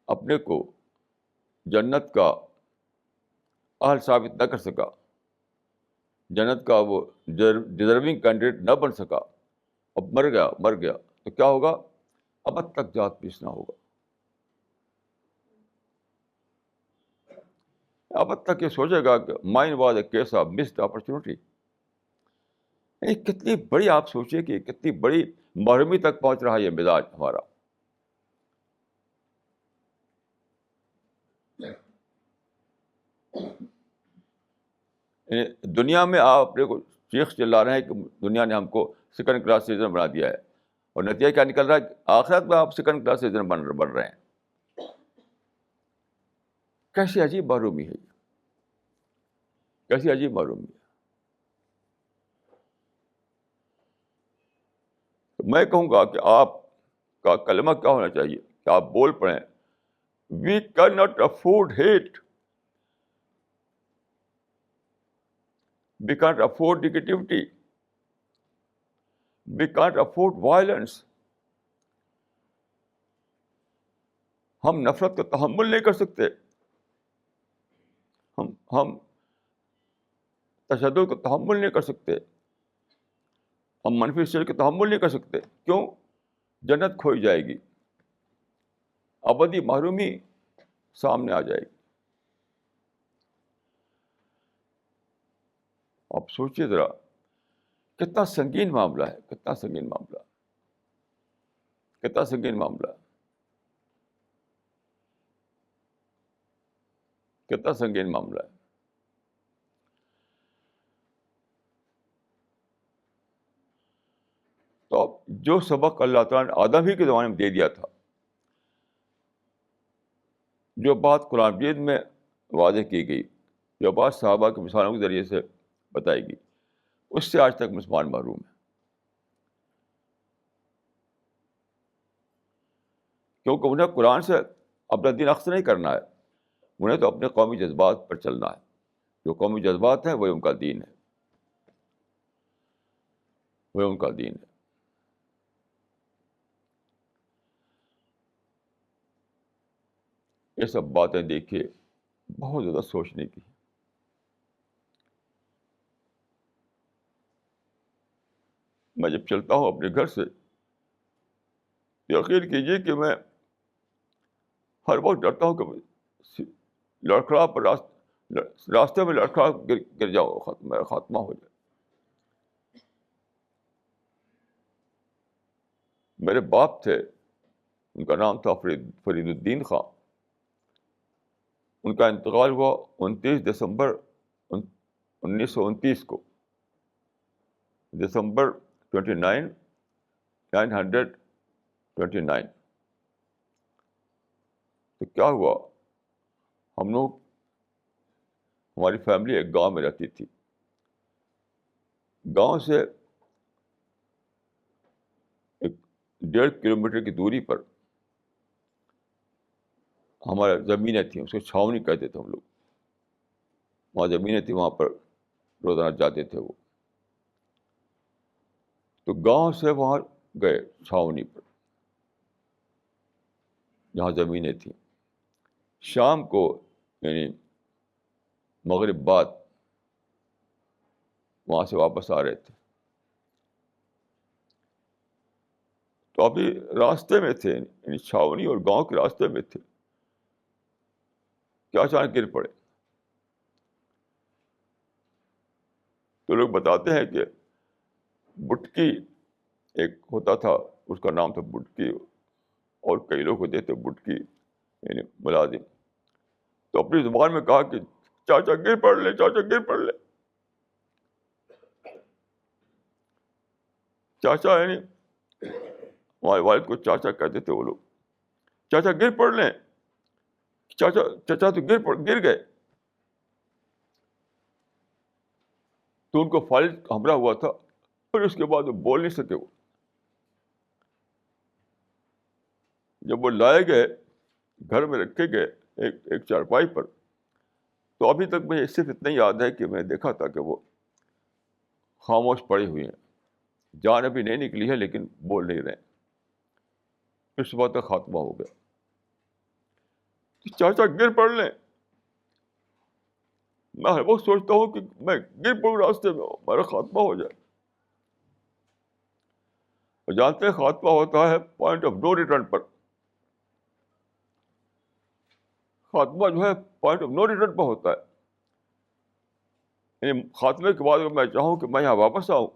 اپنے کو جنت کا اہل ثابت نہ کر سکا، جنت کا وہ ڈیزرونگ کینڈیڈیٹ نہ بن سکا، اب مر گیا تو کیا ہوگا؟ ابد تک دانت پیسنا ہوگا. ابد تک یہ سوچے گا کہ mine was a case of missed opportunity. کتنی بڑی، آپ سوچیے کہ کتنی بڑی محرومی تک پہنچ رہا ہے یہ مزاج ہمارا. دنیا میں آپ اپنے کو چیخ چلا رہے ہیں کہ دنیا نے ہم کو سیکنڈ کلاس سٹیزن بنا دیا ہے، اور نتیجہ کیا نکل رہا ہے؟ آخرت میں آپ سیکنڈ کلاس سٹیزن بن رہے ہیں. کیسی عجیب محرومی ہے یہ، کیسی عجیب محرومی ہے. میں کہوں گا کہ آپ کا کلمہ کیا ہونا چاہیے کہ آپ بول پڑیں، we can not afford hate, we can't afford negativity, we can't afford violence. ہم نفرت کا تحمل نہیں کر سکتے، ہم تشدد کا تحمل نہیں کر سکتے، ہم منفی سوچ کا تحمل نہیں کر سکتے. کیوں؟ جنت کھوئی جائے گی، ابدی محرومی سامنے آ جائے گی. آپ سوچیے ذرا، کتنا سنگین معاملہ ہے، کتنا سنگین معاملہ، کتنا سنگین معاملہ، کتنا سنگین معاملہ ہے. تو اب جو سبق اللہ تعالیٰ نے آدم ہی کے زمانے میں دے دیا تھا، جو بات قرآن مجید میں واضح کی گئی، جو بات صحابہ کے مثالوں کے ذریعے سے بتائی گئی، اس سے آج تک مسلمان محروم ہے. کیونکہ انہیں قرآن سے اپنا دین اخذ نہیں کرنا ہے، انہیں تو اپنے قومی جذبات پر چلنا ہے. جو قومی جذبات ہیں وہی ان کا دین ہے، وہی ان کا دین ہے. یہ سب باتیں دیکھیے بہت زیادہ سوچنے کی. میں جب چلتا ہوں اپنے گھر سے، یقین کیجیے کہ میں ہر وقت ڈرتا ہوں کہ لڑکھڑا پر راستے میں لڑکھڑا گر جاؤ، میرا خاتمہ ہو جائے. میرے باپ تھے، ان کا نام تھا فرید الدین خان. ان کا انتقال ہوا 29 دسمبر 1929 کو، دسمبر 29، 929. تو کیا ہوا، ہم لوگ، ہماری فیملی ایک گاؤں میں رہتی تھی. گاؤں سے 1.5 کلومیٹر کی دوری پر ہمارا زمینیں تھیں، اس کو چھاونی کہتے تھے ہم لوگ. وہاں زمینیں تھیں، وہاں پر روزانہ جاتے تھے وہ. تو گاؤں سے وہاں گئے چھاونی پر جہاں زمینیں تھیں. شام کو، یعنی مغرب بعد وہاں سے واپس آ رہے تھے. تو ابھی راستے میں تھے، یعنی چھاونی اور گاؤں کے راستے میں تھے، کیا اچانک گر پڑے. تو لوگ بتاتے ہیں کہ بٹکی ایک ہوتا تھا، اس کا نام تھا بٹکی، اور کئی لوگ ہوتے تھے بٹکی یعنی ملازم. تو اپنی زبان میں کہا کہ چاچا گر پڑ لے، چاچا گر پڑ لے. چاچا یعنی ہمارے والد کو چاچا کہتے تھے وہ لوگ. چاچا گر پڑ لیں، چاچا تو گر گئے. تو ان کو فالج حملہ ہوا تھا، اور اس کے بعد وہ بول نہیں سکے. وہ جب وہ لائے گئے، گھر میں رکھے گئے ایک چارپائی پر، تو ابھی تک مجھے صرف اتنا یاد ہے کہ میں دیکھا تھا کہ وہ خاموش پڑی ہوئی ہیں, جان ابھی نہیں نکلی ہے لیکن بول نہیں رہے. اس بات کا خاتمہ ہو گیا. چاچا گر پڑ لیں, میں ہر وقت سوچتا ہوں کہ میں گر پڑوں راستے میں, میرا خاتمہ ہو جائے. اور جانتے ہیں خاتمہ ہوتا ہے پوائنٹ آف نو ریٹرن پر. خاتمہ جو ہے پوائنٹ آف نو ریٹرن پر ہوتا ہے. یعنی خاتمے کے بعد اگر میں چاہوں کہ میں یہاں واپس آؤں,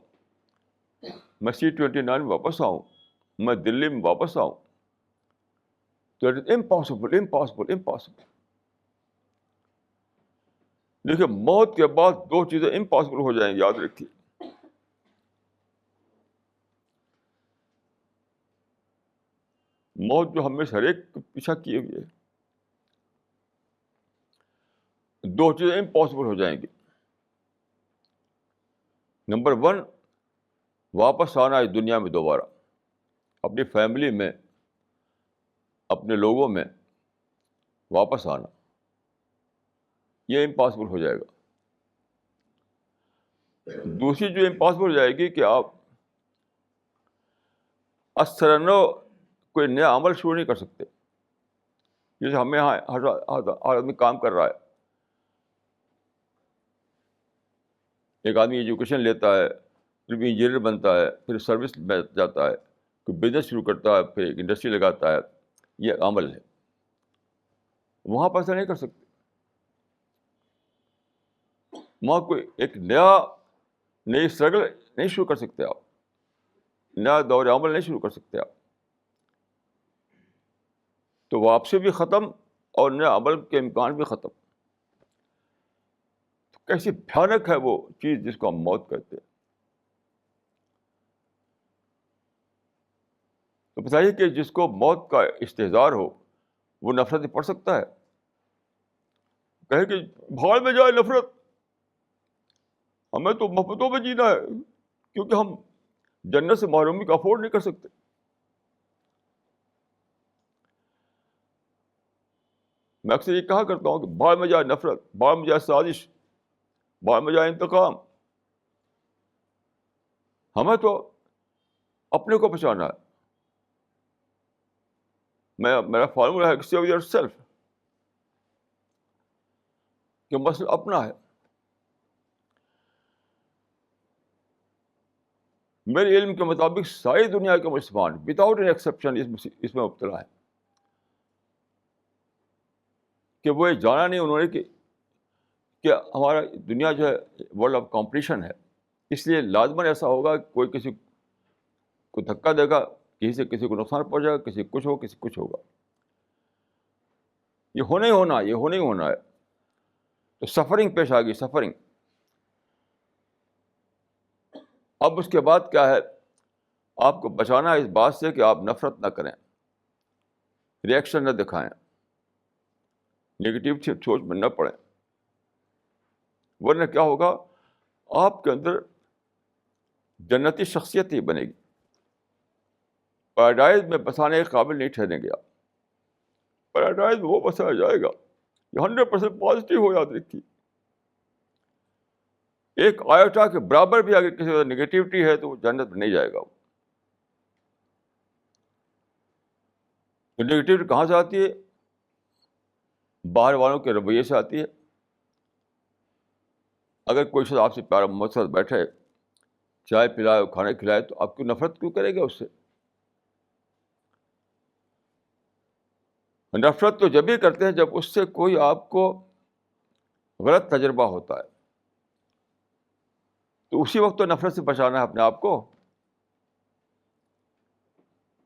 میں C-29 میں واپس آؤں, میں دلی میں واپس آؤں, تو it is impossible, impossible, impossible. دیکھیے موت کے بعد دو چیزیں امپاسبل ہو جائیں گی, یاد رکھیے. موت جو ہم میں سے ہر ایک پیچھا کیے ہوئے ہے, دو چیزیں امپاسبل ہو جائیں گی. نمبر 1, واپس آنا اس دنیا میں دوبارہ, اپنی فیملی میں, اپنے لوگوں میں واپس آنا, یہ امپاسبل ہو جائے گا. دوسری جو امپاسبل ہو جائے گی کہ آپ اثرنو کوئی نیا عمل شروع نہیں کر سکتے. جیسے ہمیں یہاں ہر آدمی کام کر رہا ہے. ایک آدمی ایجوکیشن لیتا ہے, پھر بھی انجینئر بنتا ہے, پھر سروس میں جاتا ہے, کوئی بزنس شروع کرتا ہے, پھر ایک انڈسٹری لگاتا ہے. یہ عمل ہے, وہاں پر ایسا نہیں کر سکتے. وہاں کوئی ایک نئی اسٹرگل نہیں شروع کر سکتے آپ, نیا دور عمل نہیں شروع کر سکتے آپ. تو واپسی بھی ختم اور نیا عمل کے امکان بھی ختم. کیسی بھیانک ہے وہ چیز جس کو ہم موت کہتے ہیں. تو بتائیے کہ جس کو موت کا استحضار ہو وہ نفرت پڑھ سکتا ہے؟ کہے کہ بھاڑ میں جائے نفرت, ہمیں تو محبتوں میں جینا ہے, کیونکہ ہم جنت سے محرومی کو افورڈ نہیں کر سکتے. میں اکثر یہ کہا کرتا ہوں کہ بھاڑ میں جائے نفرت, بھاڑ میں جائے سازش, بھاڑ میں جائے انتقام. ہمیں تو اپنے کو بچانا ہے. میرا فارمولا ہے سیو یور سیلف, کہ مسئلہ اپنا ہے. میرے علم کے مطابق ساری دنیا کے مسلمان وداؤٹ این ایکسیپشن اس میں مبتلا ہے کہ وہ یہ جانا نہیں انہوں نے کہ ہمارا دنیا جو ہے ورلڈ آف کمپٹیشن ہے, اس لیے لازماً ایسا ہوگا کہ کوئی کسی کو دھکا دے گا, کسی سے کسی کو نقصان پہنچے گا, کسی کچھ ہو, کسی کچھ ہوگا. یہ ہونا ہی ہونا, یہ ہونا ہی ہونا ہے. تو سفرنگ پیش آ گئی, سفرنگ. اب اس کے بعد کیا ہے, آپ کو بچانا ہے اس بات سے کہ آپ نفرت نہ کریں, ریئیکشن نہ دکھائیں, نگیٹیو سوچ میں نہ پڑیں, ورنہ کیا ہوگا, آپ کے اندر جنتی شخصیت ہی بنے گی. پیراڈائز میں بسانے کے قابل نہیں ٹھہریں گے آپ. پیراڈائز میں وہ بسایا جائے گا, یہ 100% پازیٹیو ہو, یاد رکھیے. ایک آیوٹا کے برابر بھی اگر کسی کا نگیٹیوٹی ہے تو وہ جنت میں نہیں جائے گا. تو نگیٹیوٹی کہاں سے آتی ہے؟ باہر والوں کے رویے سے آتی ہے. اگر کوئی شخص آپ سے پیار محبت سے بیٹھے, چائے پلائے, کھانا کھلائے, تو آپ کی نفرت کیوں کرے گا اس سے؟ نفرت تو جب ہی کرتے ہیں جب اس سے کوئی آپ کو غلط تجربہ ہوتا ہے, تو اسی وقت تو نفرت سے بچانا ہے اپنے آپ کو.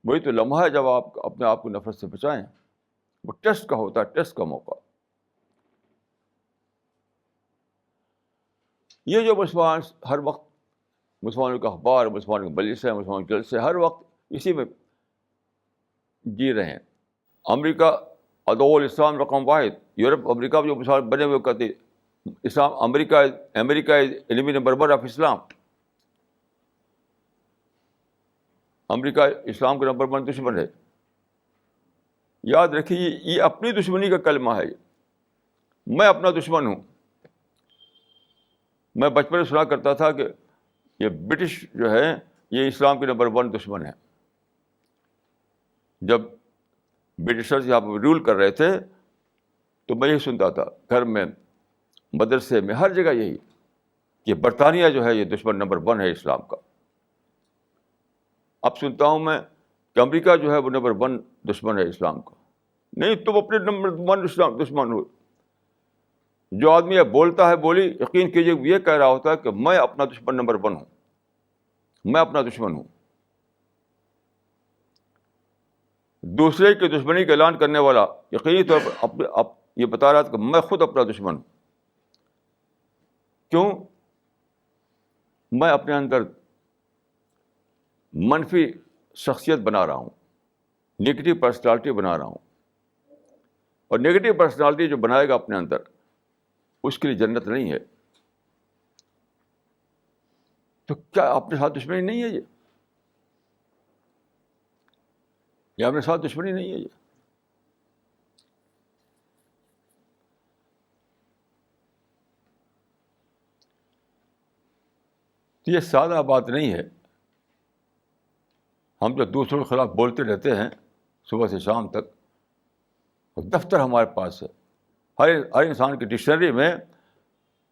وہی تو لمحہ ہے جب آپ اپنے آپ کو نفرت سے بچائیں. وہ ٹیسٹ کا ہوتا ہے, ٹیسٹ کا موقع. یہ جو مسلمان ہر وقت, مسلمانوں کا اخبار, مسلمانوں کے مجلسیں, مسلمانوں کے جلسے, ہر وقت اسی میں جی رہے ہیں. امریکہ عدو الاسلام رقم واحد, یورپ امریکہ جو مسلمان بنے ہوئے کہتے اسلام, امریکہ انیمی نمبر 1 آف اسلام. امریکہ اسلام کا نمبر 1 دشمن ہے. یاد رکھیے یہ اپنی دشمنی کا کلمہ ہے. میں اپنا دشمن ہوں. میں بچپن میں سنا کرتا تھا کہ یہ برٹش جو ہے یہ اسلام کے نمبر 1 دشمن ہے. جب برٹشرز یہاں پہ رول کر رہے تھے تو میں یہی سنتا تھا گھر میں, مدرسے میں, ہر جگہ یہی کہ برطانیہ جو ہے یہ دشمن نمبر 1 ہے اسلام کا. اب سنتا ہوں میں کہ امریکہ جو ہے وہ نمبر 1 دشمن ہے اسلام کا. نہیں, تم اپنے نمبر 1 اسلام دشمن ہو. جو آدمی یہ بولتا ہے بولی, یقین کیجیے یہ کہہ رہا ہوتا ہے کہ میں اپنا دشمن نمبر 1 ہوں, میں اپنا دشمن ہوں. دوسرے کی دشمنی کا اعلان کرنے والا یقینی طور پر یہ بتا رہا تھا کہ میں خود اپنا دشمن ہوں. کیوں؟ میں اپنے اندر منفی شخصیت بنا رہا ہوں, نگیٹو پرسنالٹی بنا رہا ہوں, اور نگیٹو پرسنالٹی جو بنائے گا اپنے اندر اس کے لیے جنت نہیں ہے. تو کیا اپنے ساتھ دشمنی نہیں ہے یہ اپنے ساتھ دشمنی نہیں ہے یہ؟ تو یہ سادہ بات نہیں ہے. ہم جو دوسروں کے خلاف بولتے رہتے ہیں صبح سے شام تک, دفتر ہمارے پاس ہے, ہر انسان کی ڈکشنری میں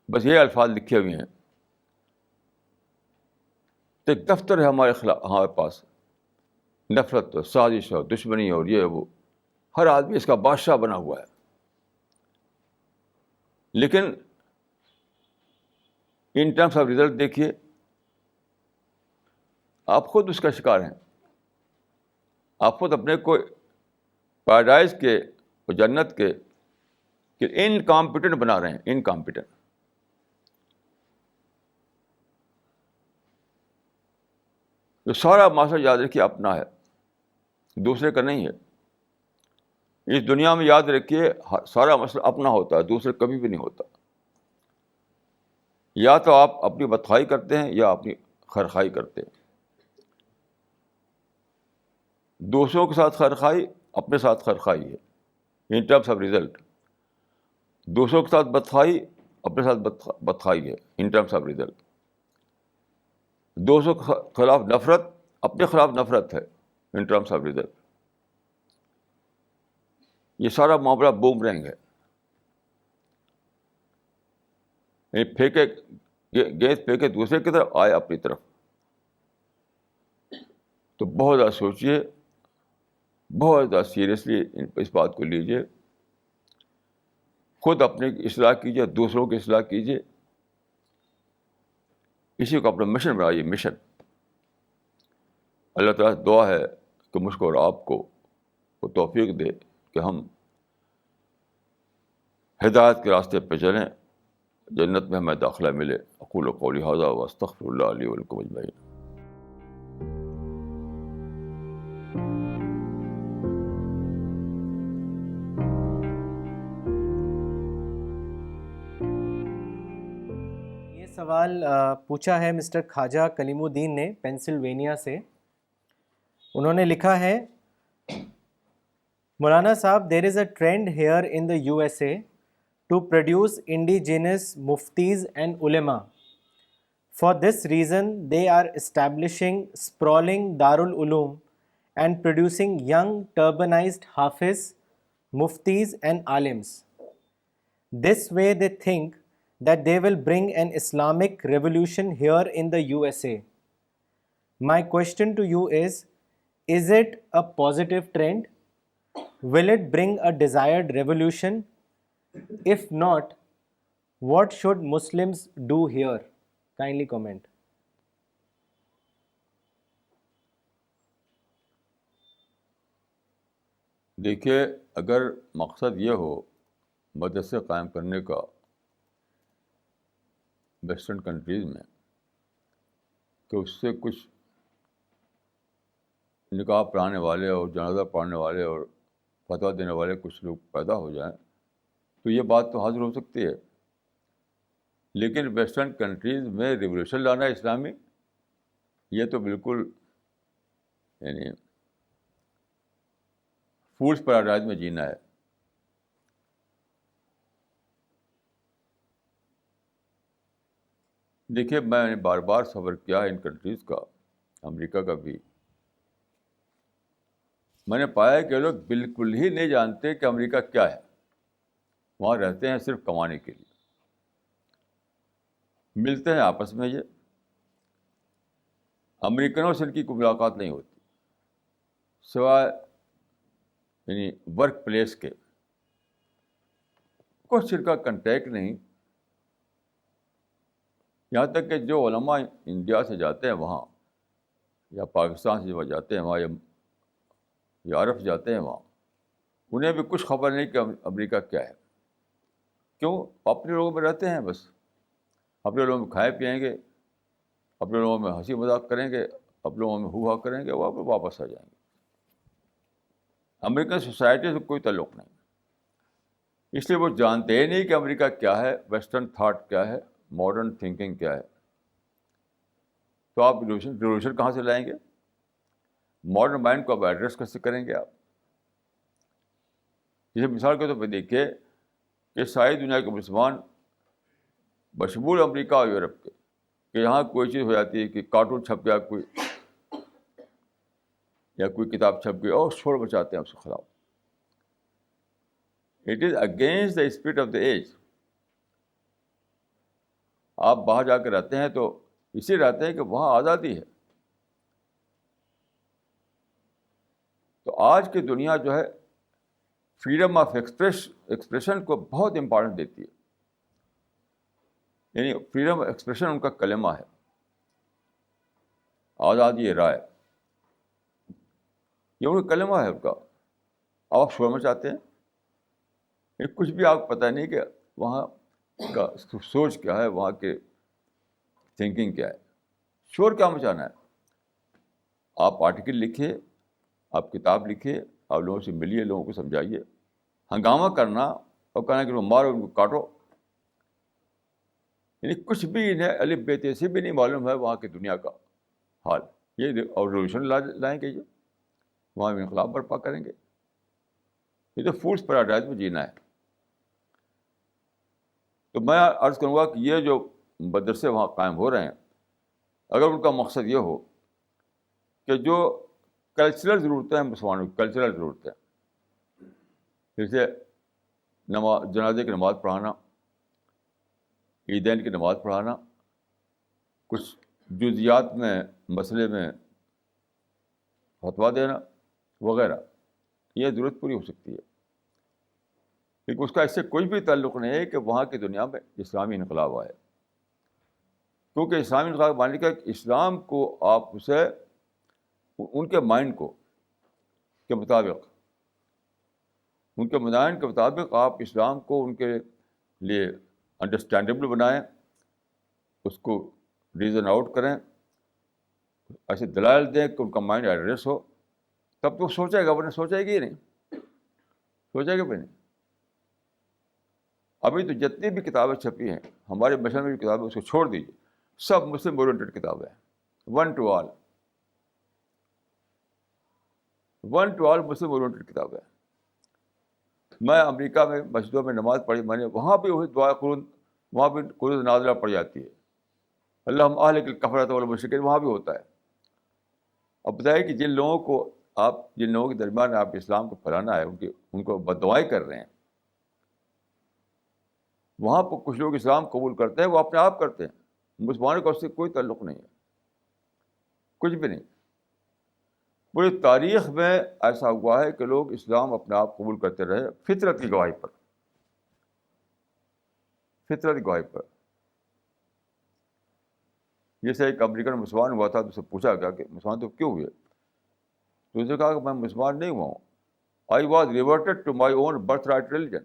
بس یہ الفاظ لکھے ہوئے ہیں. تو ایک دفتر ہے ہمارے پاس, نفرت اور سازش اور دشمنی اور یہ وہ, ہر آدمی اس کا بادشاہ بنا ہوا ہے. لیکن ان ٹرمس آف رزلٹ دیکھیے, آپ خود اس کا شکار ہیں. آپ خود اپنے کو پیراڈائز کے اور جنت کے انکمپیٹنٹ بنا رہے ہیں, انکمپیٹنٹ. تو سارا معاشرہ یاد رکھیے اپنا ہے, دوسرے کا نہیں ہے. اس دنیا میں یاد رکھیے سارا مسئلہ اپنا ہوتا ہے, دوسرے کبھی بھی نہیں ہوتا. یا تو آپ اپنی بدخواہی کرتے ہیں یا اپنی خیرخواہی کرتے ہیں. دوسروں کے ساتھ خیرخواہی اپنے ساتھ خیرخواہی ہے ان ٹرمس آف رزلٹ. دوسروں کے ساتھ بدخواہی اپنے ساتھ بدخواہی ہے ان ٹرمس آف رزلٹ. دوسروں کے خلاف نفرت اپنے خلاف نفرت ہے ان ٹرمس آف رزلٹ. یہ سارا معاملہ بوم رنگ ہے. پھینکے گیس پھینکے دوسرے کی طرف, آئے اپنی طرف. تو بہت زیادہ سوچیے, بہت زیادہ سیریسلی اس بات کو لیجیے. خود اپنی اصلاح کیجیے, دوسروں کی اصلاح کیجیے. اسی کو اپنا مشن بنائیے, مشن. اللہ تعالیٰ سے دعا ہے کہ مجھ کو اور آپ کو وہ توفیق دے کہ ہم ہدایت کے راستے پہ چلیں, جنت میں ہمیں داخلہ ملے. اقول قولی ھذا واستغفر اللہ لی ولکم اجمعین.
یہ سوال پوچھا ہے مسٹر خواجہ کلیم الدین نے پینسلوینیا سے. انہوں نے لکھا ہے, مولانا صاحب, there is a trend here in the USA to produce indigenous muftis and ulama. For this reason, they are establishing sprawling Darul Uloom and producing young turbanized Hafiz, muftis and alims. This way they think that they will bring an Islamic revolution here in the USA. My question to you is it a positive trend? Will it bring a desired revolution? If not, what should Muslims do here? Kindly comment.
دیکھیے, اگر مقصد یہ ہو مدرسے قائم کرنے کا western countries میں کہ اس سے کچھ نکاح پڑھانے والے اور جنازہ پڑھنے والے اور فتویٰ دینے والے کچھ لوگ پیدا ہو جائیں, تو یہ بات تو حاضر ہو سکتی ہے. لیکن ویسٹرن کنٹریز میں ریولیوشن لانا اسلامی, یہ تو بالکل یعنی فولس پیراڈائز میں جینا ہے. دیکھیے میں نے بار بار سفر کیا ہے ان کنٹریز کا، امریکہ کا بھی. میں نے پایا کہ لوگ بالکل ہی نہیں جانتے کہ امریکہ کیا ہے. وہاں رہتے ہیں صرف کمانے کے لیے. ملتے ہیں آپس میں یہ، امریکنوں سے ان کی کوئی ملاقات نہیں ہوتی سوائے یعنی ورک پلیس کے. کچھ ان کا کنٹیکٹ نہیں. یہاں تک کہ جو علماء انڈیا سے جاتے ہیں وہاں، یا پاکستان سے جو جاتے ہیں وہاں، یا عرب سے جاتے ہیں وہاں، انہیں بھی کچھ خبر نہیں کہ امریکہ کیا ہے. کیوں؟ اپنے لوگوں میں رہتے ہیں بس. اپنے لوگوں میں کھائیں پئیں گے، اپنے لوگوں میں ہنسی مذاق کریں گے، اپنے لوگوں میں ہوا کریں گے، واپس آ جائیں گے. امریکن سوسائٹی سے کوئی تعلق نہیں. اس لیے وہ جانتے ہی نہیں کہ امریکہ کیا ہے، ویسٹرن تھاٹ کیا ہے، ماڈرن تھنکنگ کیا ہے. تو آپ ریولیوشن کہاں سے لائیں گے؟ ماڈرن مائنڈ کو آپ ایڈریس کیسے کریں گے آپ؟ جیسے مثال کے طور پہ دیکھیے کہ ساری دنیا کے مسلمان بشمول امریکہ اور یورپ کے، کہ یہاں کوئی چیز ہو جاتی ہے کہ کارٹون چھپ گیا کوئی، یا کوئی کتاب چھپ گئی اور شور مچاتے ہیں اس کے خلاف. It is against the spirit of the age. آپ باہر جا کے رہتے ہیں تو اسی رہتے ہیں کہ وہاں آزادی ہے. تو آج کی دنیا جو ہے فریڈم آف ایکسپریشن کو بہت امپورٹنٹ دیتی ہے. یعنی فریڈم آف ایکسپریشن ان کا کلمہ ہے، آزادی رائے، یہ ان کا کلمہ ہے ان کا. آپ شور مچاتے ہیں، یہ کچھ بھی آپ کو پتہ نہیں کہ وہاں کا سوچ کیا ہے، وہاں کے تھنکنگ کیا ہے. شور کیا مچانا ہے؟ آپ آرٹیکل لکھیے، آپ کتاب لکھیے، آپ لوگوں سے ملیے، لوگوں کو سمجھائیے. ہنگامہ کرنا اور کہنا کہ مارو ان کو کاٹو، یعنی کچھ بھی انہیں الف بے تے سے بھی نہیں معلوم ہے وہاں کی دنیا کا حال. یہ اور ریولیوشن لائیں گے، یہ وہاں انقلاب برپا کریں گے. یہ تو فولس پیراڈائز میں جینا ہے. تو میں عرض کروں گا کہ یہ جو مدرسے وہاں قائم ہو رہے ہیں، اگر ان کا مقصد یہ ہو کہ جو کلچرل ضرورتیں ہیں مسلمانوں کی، کلچرل ضرورتیں، جیسے جنازے کی نماز پڑھانا، عیدین کی نماز پڑھانا، کچھ جزیات میں مسئلے میں فتویٰ دینا وغیرہ، یہ ضرورت پوری ہو سکتی ہے. لیکن اس کا اس سے کوئی بھی تعلق نہیں ہے کہ وہاں کی دنیا میں اسلامی انقلاب آئے. کیونکہ اسلامی انقلاب ماننے کا اسلام کو آپ اسے ان کے مائنڈ کو کے مطابق، ان کے مائنڈ کے مطابق آپ اسلام کو ان کے لیے انڈرسٹینڈیبل بنائیں، اس کو ریزن آؤٹ کریں، ایسے دلائل دیں کہ ان کا مائنڈ ایڈریس ہو، تب تو سوچے گا. ورنہ سوچے گی ہی نہیں، سوچے گا بھی نہیں. ابھی تو جتنی بھی کتابیں چھپی ہیں ہمارے مشن میں جو کتابیں، اس کو چھوڑ دیجیے، سب مسلم اورینٹڈ کتابیں ہیں. One to all Muslim oriented کتابیں. میں امریکہ میں مسجدوں میں نماز پڑھی، میں نے وہاں بھی وہی دعا قنوت، وہاں بھی قنوت نازلہ پڑھی جاتی ہے، اللہم اہلک الکفرۃ والمشرکین، وہاں بھی ہوتا ہے. اب بتائیے کہ جن لوگوں کے درمیان آپ اسلام کو پھیلانا ہے، ان کو بددعائیں کر رہے ہیں، وہاں پر کچھ لوگ اسلام قبول کرتے ہیں، وہ اپنے آپ کرتے ہیں. مسلمانوں کا اس سے کوئی تعلق نہیں ہے، کچھ بھی نہیں. پوری تاریخ میں ایسا ہوا ہے کہ لوگ اسلام اپنے آپ قبول کرتے رہے فطرت کی گواہی پر، فطرت کی گواہی پر. جیسے ایک امریکن مسلمان ہوا تھا تو اسے پوچھا گیا کہ مسلمان تو کیوں ہوئے؟ تو اس نے کہا کہ میں مسلمان نہیں ہوا ہوں، I was reverted to my own birth right religion.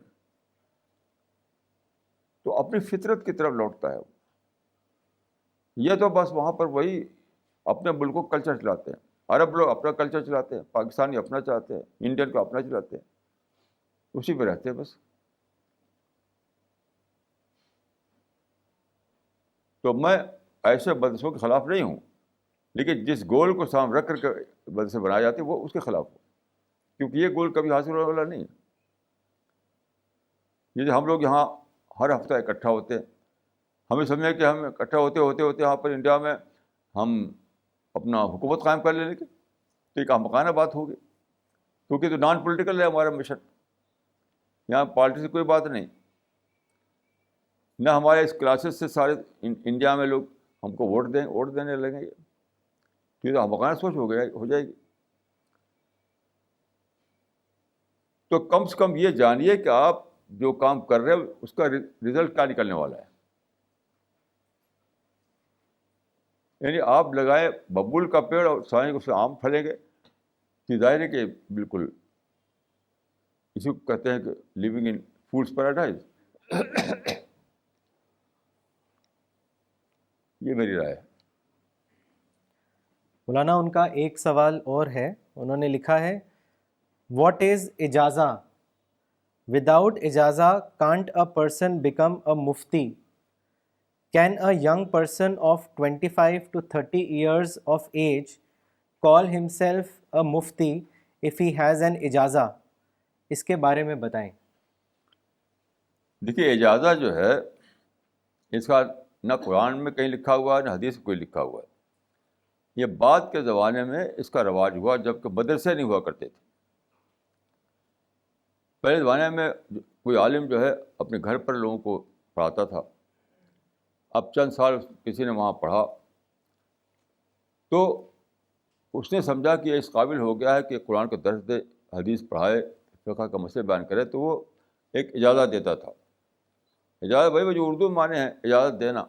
تو اپنی فطرت کی طرف لوٹتا ہے. یہ تو بس وہاں پر وہی اپنے ملک کو کلچر چلاتے ہیں. عرب لوگ اپنا کلچر چلاتے ہیں، پاکستانی اپنا چلاتے ہیں، انڈین کو اپنا چلاتے ہیں، اسی پہ رہتے ہیں بس. تو میں ایسے مدرسوں کے خلاف نہیں ہوں، لیکن جس گول کو سامنے رکھ کر کے مدرسے بنائے جاتے ہیں وہ اس کے خلاف ہو، کیونکہ یہ گول کبھی حاصل ہونے والا نہیں ہے. جیسے ہم لوگ یہاں ہر ہفتہ اکٹھا ہوتے ہیں، ہمیں سمجھے کہ ہم اکٹھا ہوتے ہوتے ہوتے یہاں پر انڈیا میں ہم اپنا حکومت قائم کر لیں گے، تو ایک احمقانہ بات ہوگی، کیونکہ تو نان پولیٹیکل ہے ہمارا مشن، یہاں پالٹکس کی کوئی بات نہیں، نہ ہمارے اس کلاسز سے سارے انڈیا میں لوگ ہم کو ووٹ دینے لگیں گے، تو یہ تو احمقانہ سوچ ہو جائے گی. تو کم سے کم یہ جانیے کہ آپ جو کام کر رہے ہیں اس کا رزلٹ کیا نکلنے والا ہے. یعنی آپ لگائے ببول کا پیڑ اور سائیں اس سے آم پھلیں گے، تو ظاہر ہے کہ بالکل اسی کو کہتے ہیں کہ لیونگ ان فولس پیراڈائز. یہ میری رائے ہے.
مولانا ان کا ایک سوال اور ہے، انہوں نے لکھا ہے واٹ از اجازہ؟ وداؤٹ اجازہ can't a person become a مفتی؟ Can a young person of 25 to 30 years of age call himself a mufti if he has an اجازہ؟ اس کے بارے میں بتائیں.
دیکھیے اجازہ جو ہے اس کا نہ قرآن میں کہیں لکھا ہوا ہے نہ حدیث میں کوئی لکھا ہوا ہے. یہ بعد کے زمانے میں اس کا رواج ہوا جب کہ مدرسے نہیں ہوا کرتے تھے. پہلے زمانے میں کوئی عالم جو ہے اپنے گھر پر لوگوں کو پڑھاتا تھا. اب چند سال کسی نے وہاں پڑھا تو اس نے سمجھا کہ اس قابل ہو گیا ہے کہ قرآن کا درس دے، حدیث پڑھائے، فقہ کا مسئلے بیان کرے، تو وہ ایک اجازت دیتا تھا. اجازت بھائی جو اردو میں مانے ہیں اجازت دینا،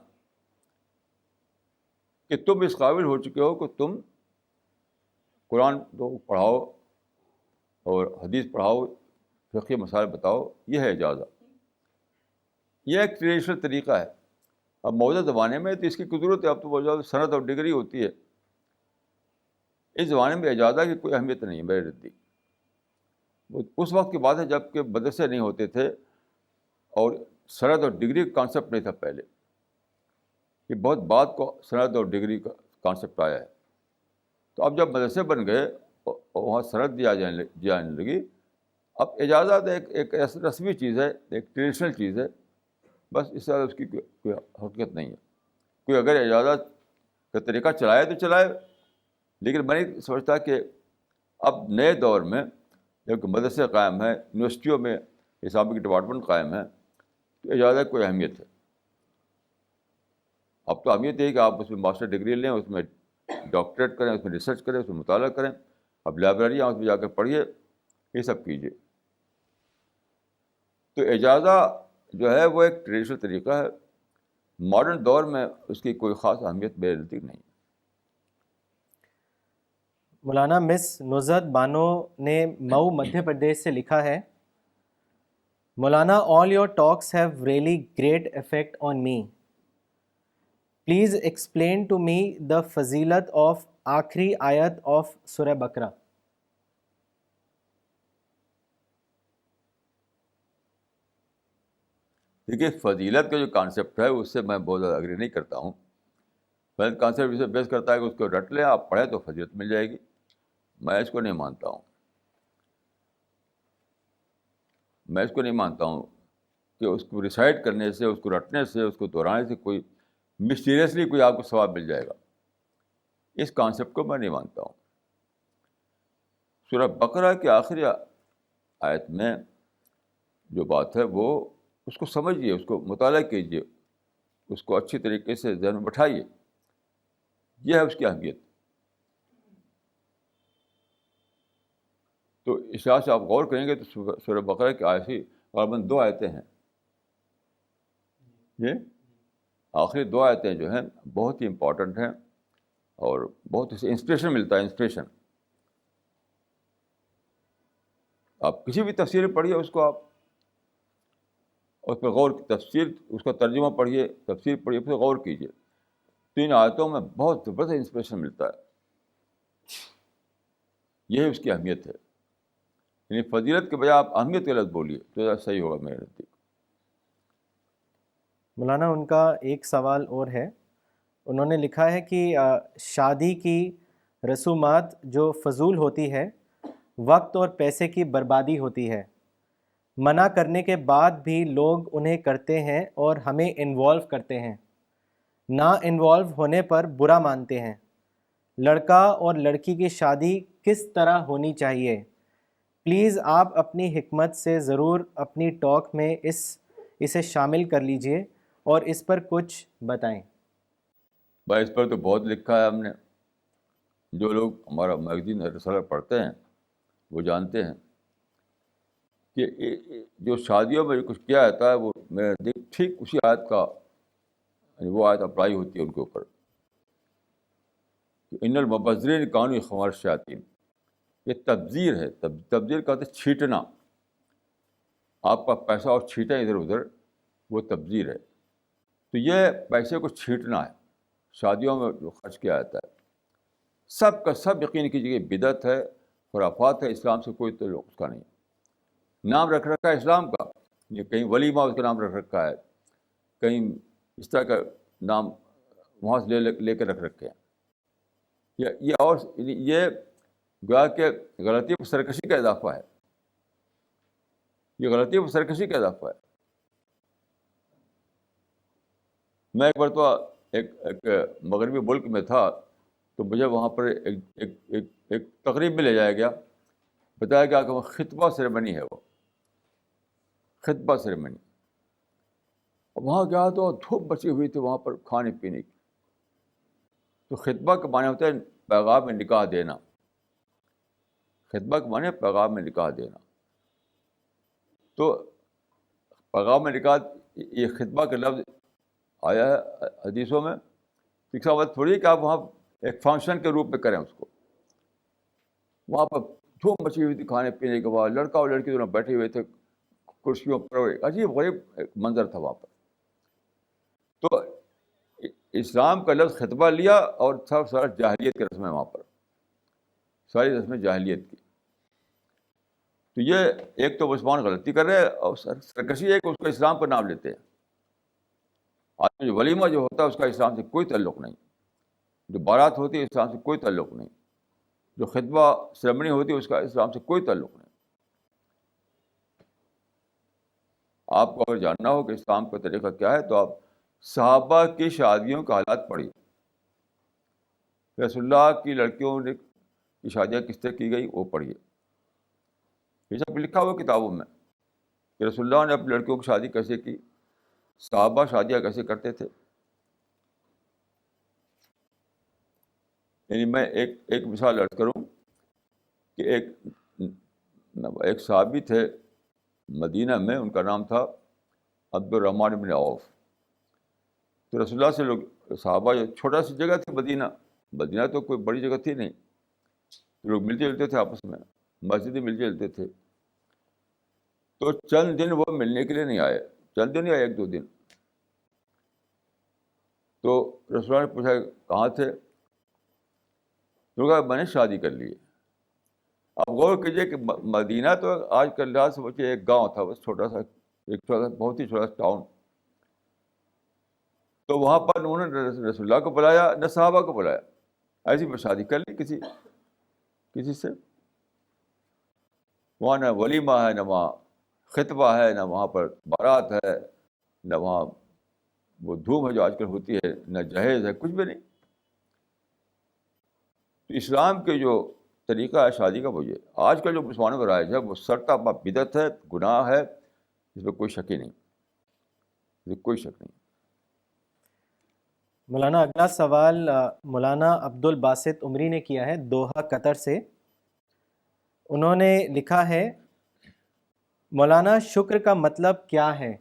کہ تم اس قابل ہو چکے ہو کہ تم قرآن کو پڑھاؤ اور حدیث پڑھاؤ، فقہی مسائل بتاؤ، یہ ہے اجازت. یہ ایک ٹریڈیشنل طریقہ ہے. اب موجودہ زمانے میں تو اس کی ضرورت ہے، اب تو بہت زیادہ سند اور ڈگری ہوتی ہے. اس زمانے میں اجازت کی کوئی اہمیت نہیں ہے میرے نزدیک. اس وقت کی بات ہے جب کہ مدرسے نہیں ہوتے تھے اور سند اور ڈگری کا کانسیپٹ نہیں تھا پہلے. یہ بہت بعد کو سند اور ڈگری کا کانسیپٹ آیا ہے. تو اب جب مدرسے بن گئے اور وہاں سند جانے لگی، اب اجازت ایک رسمی چیز ہے، ایک ٹریڈیشنل چیز ہے، بس اس سے اس کی کوئی حقیقت نہیں ہے. کوئی اگر اجازت کا طریقہ چلائے تو چلائے، لیکن میں نہیں سمجھتا کہ اب نئے دور میں جب مدرسے قائم ہیں، یونیورسٹیوں میں اسلامک ڈپارٹمنٹ قائم ہے، تو اجازت کوئی اہمیت ہے. اب تو اہمیت یہ ہے کہ آپ اس میں ماسٹر ڈگری لیں، اس میں ڈاکٹریٹ کریں، اس میں ریسرچ کریں، اس میں مطالعہ کریں. اب لائبریریاں اس میں جا کر پڑھیے، یہ سب کیجیے. تو اجازت جو ہے وہ ایک ٹریڈیشنل طریقہ ہے. ماڈرن دور میں اس کی کوئی خاص اہمیت میرے نزدیک نہیں.
مولانا مس نزہت بانو نے مئو مدھیہ پردیش سے لکھا ہے مولانا all your talks have really great effect on me. Please explain to me the fazilat of آخری آیت of سورہ بقرہ.
دیکھیے فضیلت کا جو کانسیپٹ ہے اس سے میں بہت زیادہ اگری نہیں کرتا ہوں. میں کانسیپٹ اسے بیس کرتا ہے کہ اس کو رٹ لیں، آپ پڑھیں تو فضیلت مل جائے گی. میں اس کو نہیں مانتا ہوں. میں اس کو نہیں مانتا ہوں کہ اس کو ریسائٹ کرنے سے، اس کو رٹنے سے، اس کو دہرانے سے کوئی مسٹیریسلی کوئی آپ کو ثواب مل جائے گا. اس کانسیپٹ کو میں نہیں مانتا ہوں. سورہ بقرہ کی آخری آیت میں جو بات ہے وہ اس کو سمجھیے، اس کو مطالعہ کیجیے، اس کو اچھی طریقے سے ذہن میں بٹھائیے. یہ ہے اس کی اہمیت. تو اس لحاظ سے آپ غور کریں گے تو سورہ بقرہ کی آخری غالباً 2 آیتیں ہیں. یہ آخری 2 آیتیں جو ہیں بہت ہی امپورٹنٹ ہیں اور بہت اسے انسپریشن ملتا ہے. انسپریشن آپ کسی بھی تفسیر پڑھیے، اس کو آپ اس پہ غور، تفسیر اس کا ترجمہ پڑھیے، تفسیر پڑھیے، اس پہ غور کیجیے. 3 آیتوں میں بہت زبردست انسپریشن ملتا ہے. یہی اس کی اہمیت ہے. یعنی فضیلت کے بجائے آپ اہمیت غلط بولیے تو زیادہ صحیح ہوگا میرے نزدیک.
مولانا ان کا ایک سوال اور ہے، انہوں نے لکھا ہے کہ شادی کی رسومات جو فضول ہوتی ہے، وقت اور پیسے کی بربادی ہوتی ہے، منع کرنے کے بعد بھی لوگ انہیں کرتے ہیں اور ہمیں انوالو کرتے ہیں. نا انوالو ہونے پر برا مانتے ہیں۔ لڑکا اور لڑکی کی شادی کس طرح ہونی چاہیے؟ پلیز آپ اپنی حکمت سے ضرور اپنی ٹاک میں اسے شامل کر لیجئے اور اس پر کچھ بتائیں۔
بھائی اس پر تو بہت لکھا ہے ہم نے، جو لوگ ہمارا میگزین رسالہ پڑھتے ہیں وہ جانتے ہیں کہ جو شادیوں میں کچھ کیا جاتا ہے وہ میرے نزدیک ٹھیک اسی آیت کا، یعنی وہ آیت اپلائی ہوتی ہے ان کے اوپر کہ ان المبذرین کانوا اخوان الشیاطین۔ یہ تبذیر ہے، تبذیر کہتے ہیں چھینٹنا، آپ کا پیسہ اور چھینٹیں ادھر ادھر، وہ تبذیر ہے۔ تو یہ پیسے کو چھینٹنا ہے، شادیوں میں جو خرچ کیا جاتا ہے سب کا سب یقین کیجیے کہ بدعت ہے، خرافات ہے، اسلام سے کوئی تعلق اس کا نہیں۔ نام رکھ رکھا ہے اسلام کا، یہ کہیں ولیمہ اس کا نام رکھ رکھا ہے، کہیں اس طرح کا نام وہاں سے لے کے رکھ رکھے ہیں۔ یہ گویا کہ غلطی پر سرکشی کا اضافہ ہے، یہ غلطی پر سرکشی کا اضافہ ہے۔ میں ایک بار تو ایک مغربی ملک میں تھا، تو مجھے وہاں پر ایک تقریب میں لے جایا گیا، بتایا گیا کہ وہ خطبہ سیریمنی ہے، وہ خطبہ سیریمنی۔ وہاں گیا تو دھوپ بچی ہوئی تھی وہاں پر کھانے پینے کی۔ تو خطبہ کا معنی ہوتا ہے پیغام نکاح دینا، خطبہ کے معنی پیغام نکاح دینا۔ تو پیغام نکاح، یہ خطبہ کا لفظ آیا ہے حدیثوں میں، اس کا مطلب تھوڑی کہ آپ وہاں ایک فنکشن کے روپ میں کریں اس کو۔ وہاں پر دھوم مچی ہوئی تھی کھانے پینے کے بعد، لڑکا اور لڑکی دونوں بیٹھے ہوئے تھے کرسیوں پر، عجیب غریب ایک منظر تھا وہاں پر۔ تو اسلام کا لفظ خطبہ لیا اور سارا جاہلیت کی رسمیں وہاں پر، ساری رسمیں جاہلیت کی۔ تو یہ ایک تو مسلمان غلطی کر رہے ہیں، اور سرکشی ہے کہ اس کا اسلام کا نام لیتے ہیں۔ آج ولیمہ جو ہوتا ہے اس کا اسلام سے کوئی تعلق نہیں، جو بارات ہوتی ہے اسلام سے کوئی تعلق نہیں، جو خطبہ سیریمنی ہوتی ہے اس کا اسلام سے کوئی تعلق نہیں۔ آپ کو اگر جاننا ہو کہ اسلام کا طریقہ کیا ہے تو آپ صحابہ کی شادیوں کا حالات پڑھیے، رسول اللہ کی لڑکیوں کی شادیاں کس طرح کی گئی وہ پڑھیے۔ یہ سب لکھا ہوا کتابوں میں کہ رسول اللہ نے اپنی لڑکیوں کی شادی کیسے کی، صحابہ شادیاں کیسے کرتے تھے۔ یعنی میں ایک مثال عرض کروں کہ ایک صحابی تھے مدینہ میں، ان کا نام تھا عبد الرحمن بن عوف۔ تو رسول اللہ سے لوگ صحابہ، جو چھوٹا سی جگہ تھی مدینہ تو کوئی بڑی جگہ تھی نہیں، تو لوگ ملتے جلتے تھے آپس میں، مسجد ملتے جلتے تھے۔ تو چند دن وہ ملنے کے لیے نہیں آئے، چند دن یا ایک دو دن۔ تو رسول اللہ نے پوچھا کہاں تھے؟ تو کہا میں نے شادی کر لی ہے۔ اب غور کیجیے کہ مدینہ تو آج کل لحاظ سے بچے ایک گاؤں تھا، بس چھوٹا سا، بہت ہی چھوٹا سا ٹاؤن۔ تو وہاں پر انہوں نے رسول اللہ کو بلایا، نہ صحابہ کو بلایا، ایسی میں شادی کر لی کسی سے۔ وہاں نہ ولیمہ ہے، نہ وہاں خطبہ ہے، نہ وہاں پر بارات ہے، نہ وہاں وہ دھوم ہے جو آج کل ہوتی ہے، نہ جہیز ہے، کچھ بھی نہیں۔ تو اسلام کے جو طریقہ ہے شادی کا وہ یہ، آج کل جو مسلمانوں کا رائج ہے وہ سرتا بدعت ہے، گناہ ہے، اس میں کوئی شک ہی نہیں، اس میں کوئی شک نہیں۔
مولانا اگلا سوال مولانا عبد الباسط عمری نے کیا ہے دوحہ قطر سے۔ انہوں نے لکھا ہے، مولانا شکر کا مطلب کیا ہے؟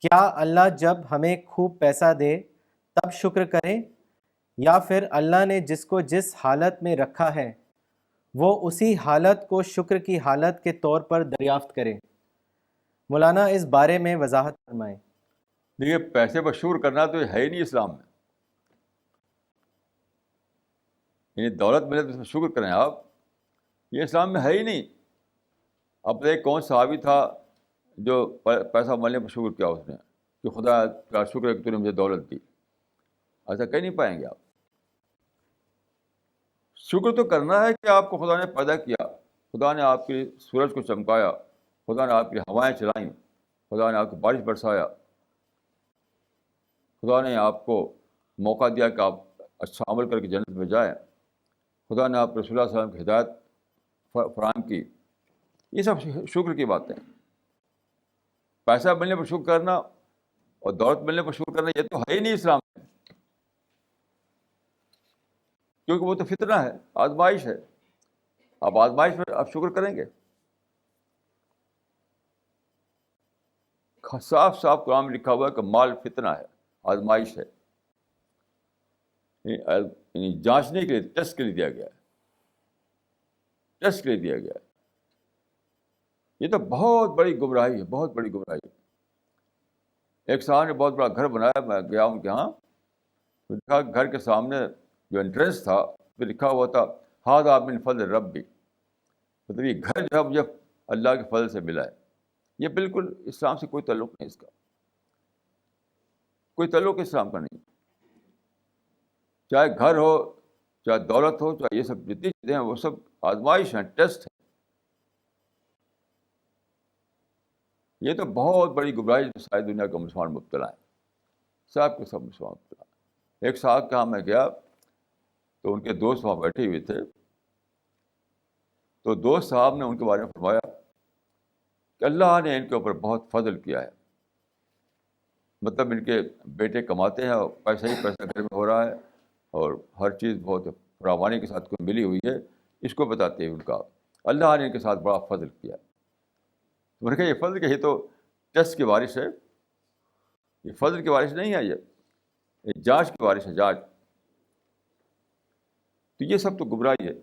کیا اللہ جب ہمیں خوب پیسہ دے تب شکر کریں، یا پھر اللہ نے جس کو جس حالت میں رکھا ہے وہ اسی حالت کو شکر کی حالت کے طور پر دریافت کرے؟ مولانا اس بارے میں وضاحت فرمائیں۔
دیکھیے پیسے پر شکر کرنا تو ہے ہی نہیں اسلام میں، یعنی دولت ملے تو اس میں شکر کریں آپ، یہ اسلام میں ہے ہی نہیں۔ اب ایک کون صحابی تھا جو پیسہ ملنے پر شکر کیا اس نے کہ خدا کا شکر ہے کہ تو نے مجھے دولت دی؟ ایسا کہہ نہیں پائیں گے آپ۔ شکر تو کرنا ہے کہ آپ کو خدا نے پیدا کیا، خدا نے آپ کے سورج کو چمکایا، خدا نے آپ کی ہوائیں چلائیں، خدا نے آپ کو بارش برسایا، خدا نے آپ کو موقع دیا کہ آپ اچھا عمل کر کے جنت میں جائیں. خدا نے آپ رسول اللہ صلی اللہ علیہ وسلم کی ہدایت فراہم کی. یہ سب شکر کی باتیں ہیں. پیسہ ملنے پر شکر کرنا اور دولت ملنے پر شکر کرنا یہ تو ہے ہی نہیں اسلام میں، کیونکہ وہ تو فتنہ ہے، آزمائش ہے. آپ آزمائش میں آپ شکر کریں گے؟ صاف صاف قرآن میں لکھا ہوا ہے کہ مال فتنہ ہے، آزمائش ہے. یعنی جانچنے کے لیے، ٹیسٹ کے لیے دیا گیا ہے، ٹیسٹ کے لیے دیا گیا ہے. یہ تو بہت بڑی گمراہی ہے، بہت بڑی گمراہی ہے. ایک صاحب نے بہت بڑا گھر بنایا، میں گیا ان کے یہاں تو دیکھا گھر کے سامنے جو انٹرنس تھا تو لکھا ہوا تھا ھذا من فضل ربی، مطلب یہ گھر جو ہے مجھے اللہ کے فضل سے ملا ہے. یہ بالکل اسلام سے کوئی تعلق نہیں، اس کا کوئی تعلق اسلام کا نہیں. چاہے گھر ہو، چاہے دولت ہو، چاہے یہ سب جتنی چیزیں ہیں وہ سب آزمائش ہیں، ٹیسٹ ہے. یہ تو بہت بڑی گمراہی جو ساری دنیا کا مسلمان مبتلا ہے، سب کے سب مسلمان مبتلا ہے. ایک صاحب کے یہاں میں گیا تو ان کے دوست وہاں بیٹھے ہوئے تھے، تو دوست صاحب نے ان کے بارے میں فرمایا کہ اللہ نے ان کے اوپر بہت فضل کیا ہے. مطلب ان کے بیٹے کماتے ہیں اور پیسہ ہی پیسہ گھر میں ہو رہا ہے اور ہر چیز بہت فراوانی کے ساتھ کوئی ملی ہوئی ہے. اس کو بتاتے ہیں ان کا اللہ نے ان کے ساتھ بڑا فضل کیا. میں نے کہا یہ فضل کہ یہ تو ٹیسٹ کی بارش ہے، یہ فضل کی بارش نہیں ہے، یہ جانچ کی بارش ہے، جانچ. تو یہ سب تو گمراہی ہے.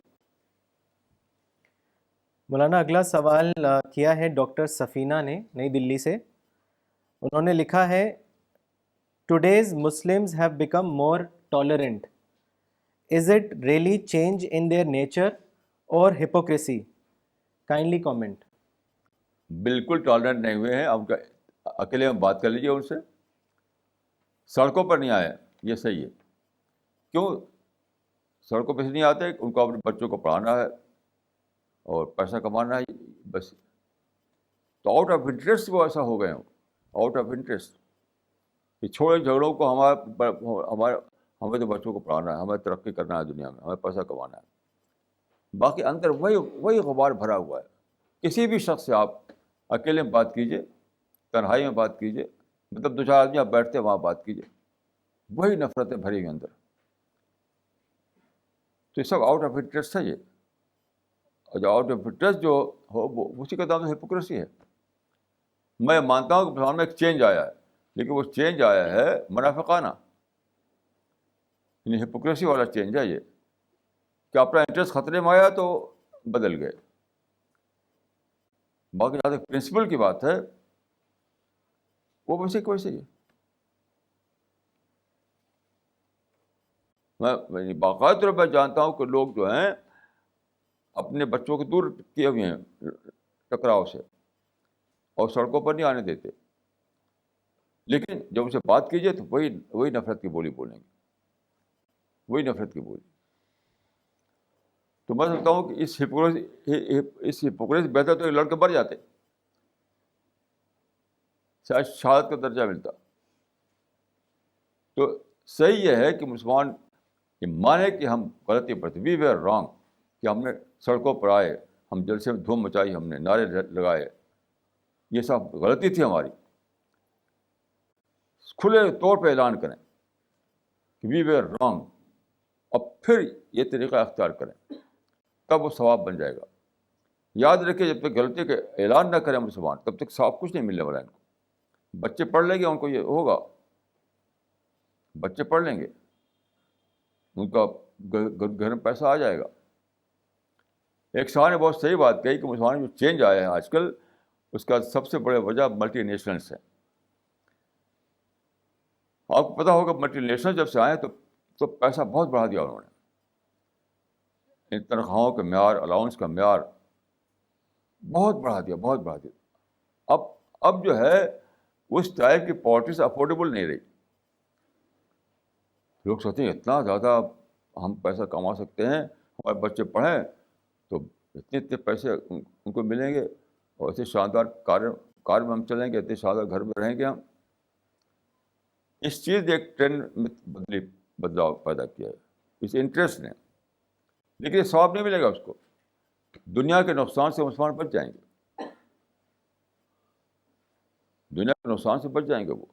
مولانا اگلا سوال کیا ہے ڈاکٹر سفینہ نے نئی دلی سے. انہوں نے لکھا ہے today's Muslims have become more tolerant. Is it really change in their nature اور ہپوکریسی؟ Kindly comment.
بالکل ٹالرنٹ نہیں ہوئے ہیں. اب اکیلے میں بات کر لیجیے ان سے. سڑکوں پر نہیں آئے، یہ صحیح ہے. کیوں سڑکوں پہ سے نہیں آتے؟ ان کو اپنے بچوں کو پڑھانا ہے اور پیسہ کمانا ہے بس. تو آؤٹ آف انٹرسٹ وہ ایسا ہو گئے ہیں، آؤٹ آف انٹرسٹ. کہ چھوڑے جھگڑوں کو، ہمیں تو بچوں کو پڑھانا ہے، ہمیں ترقی کرنا ہے دنیا میں، ہمیں پیسہ کمانا ہے. باقی اندر وہی غبار بھرا ہوا ہے. کسی بھی شخص سے آپ اکیلے میں بات کیجیے، تنہائی میں بات کیجیے، مطلب دو چار آدمی آپ بیٹھتے ہیں وہاں بات کیجیے، وہی نفرتیں بھری ہوئی اندر. تو یہ سب آؤٹ آف انٹرسٹ ہے. یہ اور جو آؤٹ آف انٹرسٹ جو ہو وہ اسی کا نام تو ہپوکریسی ہے. میں مانتا ہوں کہ مسلمان میں ایک چینج آیا ہے، لیکن وہ چینج آیا ہے منافقانہ، یعنی ہپوکریسی والا چینج ہے یہ کہ اپنا انٹرسٹ خطرے میں آیا تو بدل گئے. باقی جہاں تک پرنسپل کی بات ہے وہ ویسے کہ ویسے ہی ہے. میں باقاعدہ طور پر جانتا ہوں کہ لوگ جو ہیں اپنے بچوں کو دور کیے ہوئے ہیں ٹکراؤ سے اور سڑکوں پر نہیں آنے دیتے، لیکن جب ان سے بات کیجیے تو وہی نفرت کی بولی بولیں گے، وہی نفرت کی بولی. تو میں سمجھتا ہوں کہ اس ہپوکریسی بہتر تو لڑکے مر جاتے، شاید شہادت کا درجہ ملتا. تو صحیح یہ ہے کہ مسلمان یہ مانے کہ ہم غلطی پر تھے، وی ویئر رانگ، کہ ہم نے سڑکوں پر آئے، ہم جلسے میں دھوم مچائی، ہم نے نعرے لگائے، یہ سب غلطی تھی ہماری. کھلے طور پہ اعلان کریں کہ وی ویئر رانگ، اب پھر یہ طریقہ اختیار کریں، تب وہ ثواب بن جائے گا. یاد رکھیں جب تک غلطی کا اعلان نہ کریں مسلمان تب تک ثواب کچھ نہیں ملنے والا ان کو. بچے پڑھ لیں گے، ان کو یہ ہوگا، بچے پڑھ لیں گے، ان کا گھر میں پیسہ آ جائے گا. ایک صاحب نے بہت صحیح بات کہی کہ مسلمان جو چینج آیا ہے آج کل اس کا سب سے بڑے وجہ ملٹی نیشنلس ہیں. آپ کو پتہ ہوگا ملٹی نیشنل جب سے آئے تو پیسہ بہت بڑھا دیا انہوں نے. ان تنخواہوں کا معیار، الاؤنس کا معیار بہت بڑھا دیا، بہت بڑھا دیا. اب جو ہے اس ٹائپ کی پالیٹکس افورڈیبل نہیں رہی. لوگ سوچتے ہیں اتنا زیادہ ہم پیسہ کما سکتے ہیں، ہمارے بچے پڑھیں تو اتنے پیسے ان کو ملیں گے اور ایسے شاندار کار میں ہم چلیں گے، اتنے شاندار گھر میں رہیں گے ہم. اس چیز ایک ٹرینڈ میں بدلی بدلاؤ پیدا کیا ہے اس انٹرسٹ نے. لیکن یہ ثواب نہیں ملے گا اس کو. دنیا کے نقصان سے مسلمان بچ جائیں گے, دنیا کے نقصان سے بچ جائیں گے. وہ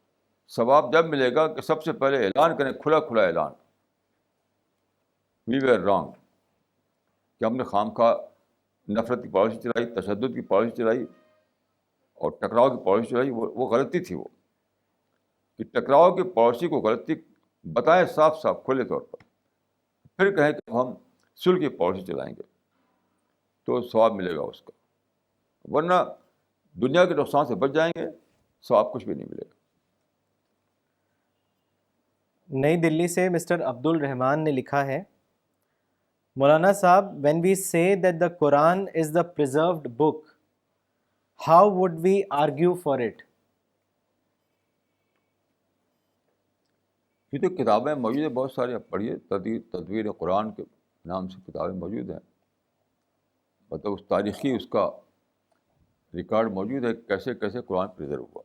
ثواب جب ملے گا کہ سب سے پہلے اعلان کریں, کھلا کھلا اعلان, وی ویر رانگ, کہ ہم نے خام خواہ نفرت کی پالیسی چلائی, تشدد کی پالیسی چلائی اور ٹکراؤ کی پالیسی چلائی. وہ غلطی تھی. وہ کہ ٹکراؤ کی پالیسی کو غلطی بتائیں صاف صاف کھلے طور پر, پھر کہیں کہ ہم صلح کی پالیسی چلائیں گے تو ثواب ملے گا اس کا. ورنہ دنیا کے نقصان سے بچ جائیں گے, ثواب کچھ بھی نہیں ملے گا.
نئی دلی سے مسٹر عبد الرحمان نے لکھا ہے, مولانا صاحب, when we say that the Quran is the preserved book, how would we argue for it?
یہ تو کتابیں موجود ہیں بہت ساری, آپ پڑھیے. تدویر قرآن کے نام سے کتابیں موجود ہیں. مطلب اس تاریخی اس کا ریکارڈ موجود ہے, کیسے کیسے قرآن پریزرو ہوا,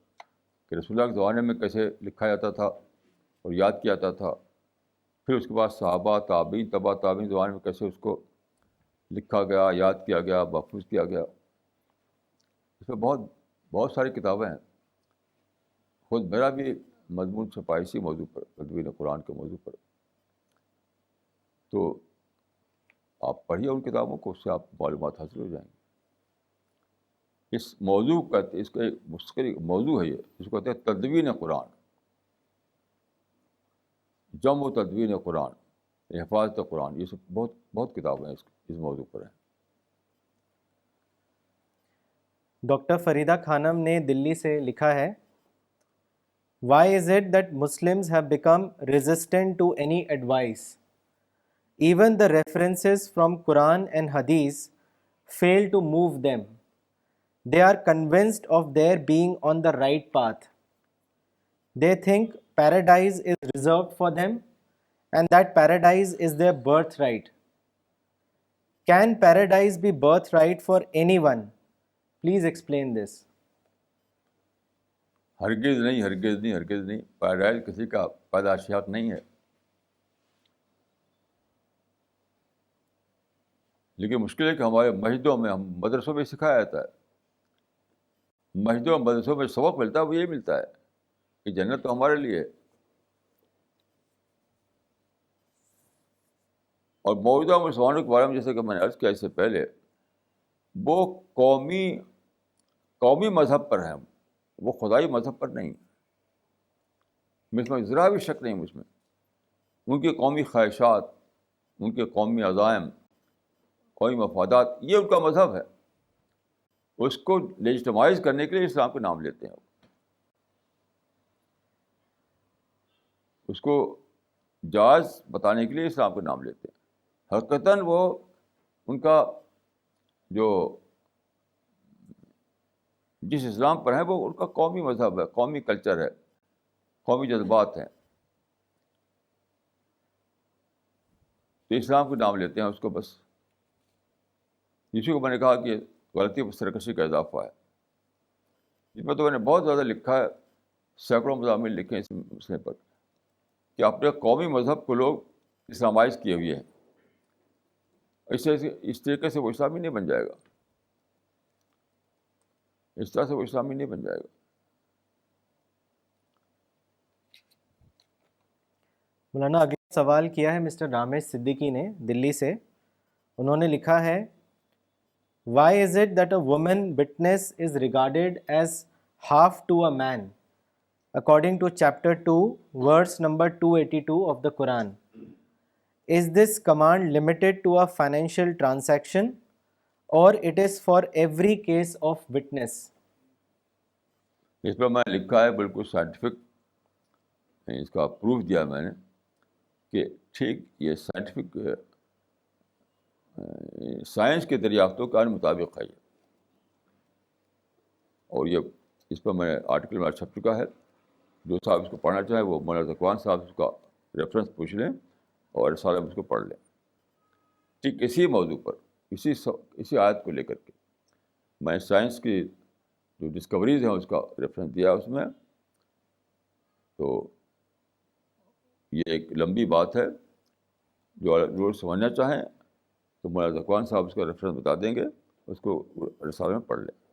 کہ رسول اللہ کے زمانے میں کیسے لکھا جاتا تھا اور یاد کیا جاتا تھا, پھر اس کے بعد صحابہ, تابعین, تبع تابعین زمانے میں کیسے اس کو لکھا گیا, یاد کیا گیا, محفوظ کیا گیا. اس میں بہت بہت ساری کتابیں ہیں. خود میرا بھی مضمون چھپا اسی موضوع پر, تدوین قرآن کے موضوع پر. تو آپ پڑھیے ان کتابوں کو, اس سے آپ معلومات حاصل ہو جائیں گے. اس موضوع کا, اس کا ایک مستقل موضوع ہے یہ, اس کو کہتے ہیں تدوین قرآن, جمع و تدوین قرآن, حفاظت قرآن. یہ سب بہت بہت کتابیں ہیں اس موضوع پر ہیں.
ڈاکٹر فریدہ خانم نے دلی سے لکھا ہے, why is it that Muslims have become resistant to any advice? Even the references from Quran and Hadith fail to move them. They are convinced of their being on the right path. They think paradise is reserved for them and that paradise is their birthright. Can paradise be birthright for anyone? Please explain this.
ہرگز نہیں, ہرگز نہیں, ہرگز نہیں. پیدائش کسی کا پیدائشی حق نہیں ہے. لیکن مشکل ہے کہ ہمارے مسجدوں میں, ہم مدرسوں میں سکھایا جاتا ہے, مسجدوں اور مدرسوں میں سبق ملتا ہے, وہ یہی ملتا ہے کہ جنت تو ہمارے لیے ہے. اور موجودہ مسلمانوں کے بارے میں جیسے کہ میں نے عرض کیا اس سے پہلے, وہ قومی مذہب پر ہیں, وہ خدائی مذہب پر نہیں. اس میں ذرا بھی شک نہیں مجھ میں. ان کی قومی خواہشات, ان کے قومی عزائم, قومی مفادات, یہ ان کا مذہب ہے. اس کو لیجٹمائز کرنے کے لیے اسلام کا نام لیتے ہیں, اس کو جائز بتانے کے لیے اسلام کا نام لیتے ہیں. حقیقتاً وہ ان کا جو جس اسلام پر ہے وہ ان کا قومی مذہب ہے, قومی کلچر ہے, قومی جذبات ہیں. تو اسلام کا نام لیتے ہیں اس کو. بس اسی کو میں نے کہا کہ غلطی پر سرکشی کا اضافہ ہے. اس میں تو میں نے بہت زیادہ لکھا ہے, سینکڑوں مضامین لکھے ہیں اس مسئلے پر, کہ اپنے قومی مذہب کو لوگ اسلامائز کیے ہوئے ہیں. اس طریقے سے وہ اسلامی نہیں بن جائے گا, اس طرح سے وہ اسلامی نہیں بن جائے گا.
مولانا اگلا سوال کیا ہے مسٹر رامیش صدیقی نے دلی سے. انہوں نے لکھا ہے, why is it that a woman witness is regarded as half to a man according to chapter 2 verse number 282 of the Quran? Is this command limited to a financial transaction or it is for every case of witness?
اس پر میں نے لکھا ہے, بالکل scientific اس کا proof دیا میں نے کہ ٹھیک یہ سائنٹیفک سائنس کے دریافتوں کے مطابق ہے. اور یہ اس پر میں آرٹیکل میرا چھپ چکا ہے. جو صاحب اس کو پڑھنا چاہے وہ مولانا ذکوان صاحب اس کا ریفرنس پوچھ لیں اور سارے اس کو پڑھ لیں. ٹھیک اسی موضوع پر, اسی آیت کو لے کر کے میں سائنس کی جو ڈسکوریز ہیں اس کا ریفرنس دیا اس میں. تو یہ ایک لمبی بات ہے، جو لوگ سمجھنا چاہیں تو مولانا ذکوان صاحب اس کا ریفرنس بتا دیں گے، اس کو رسالے میں پڑھ لیں.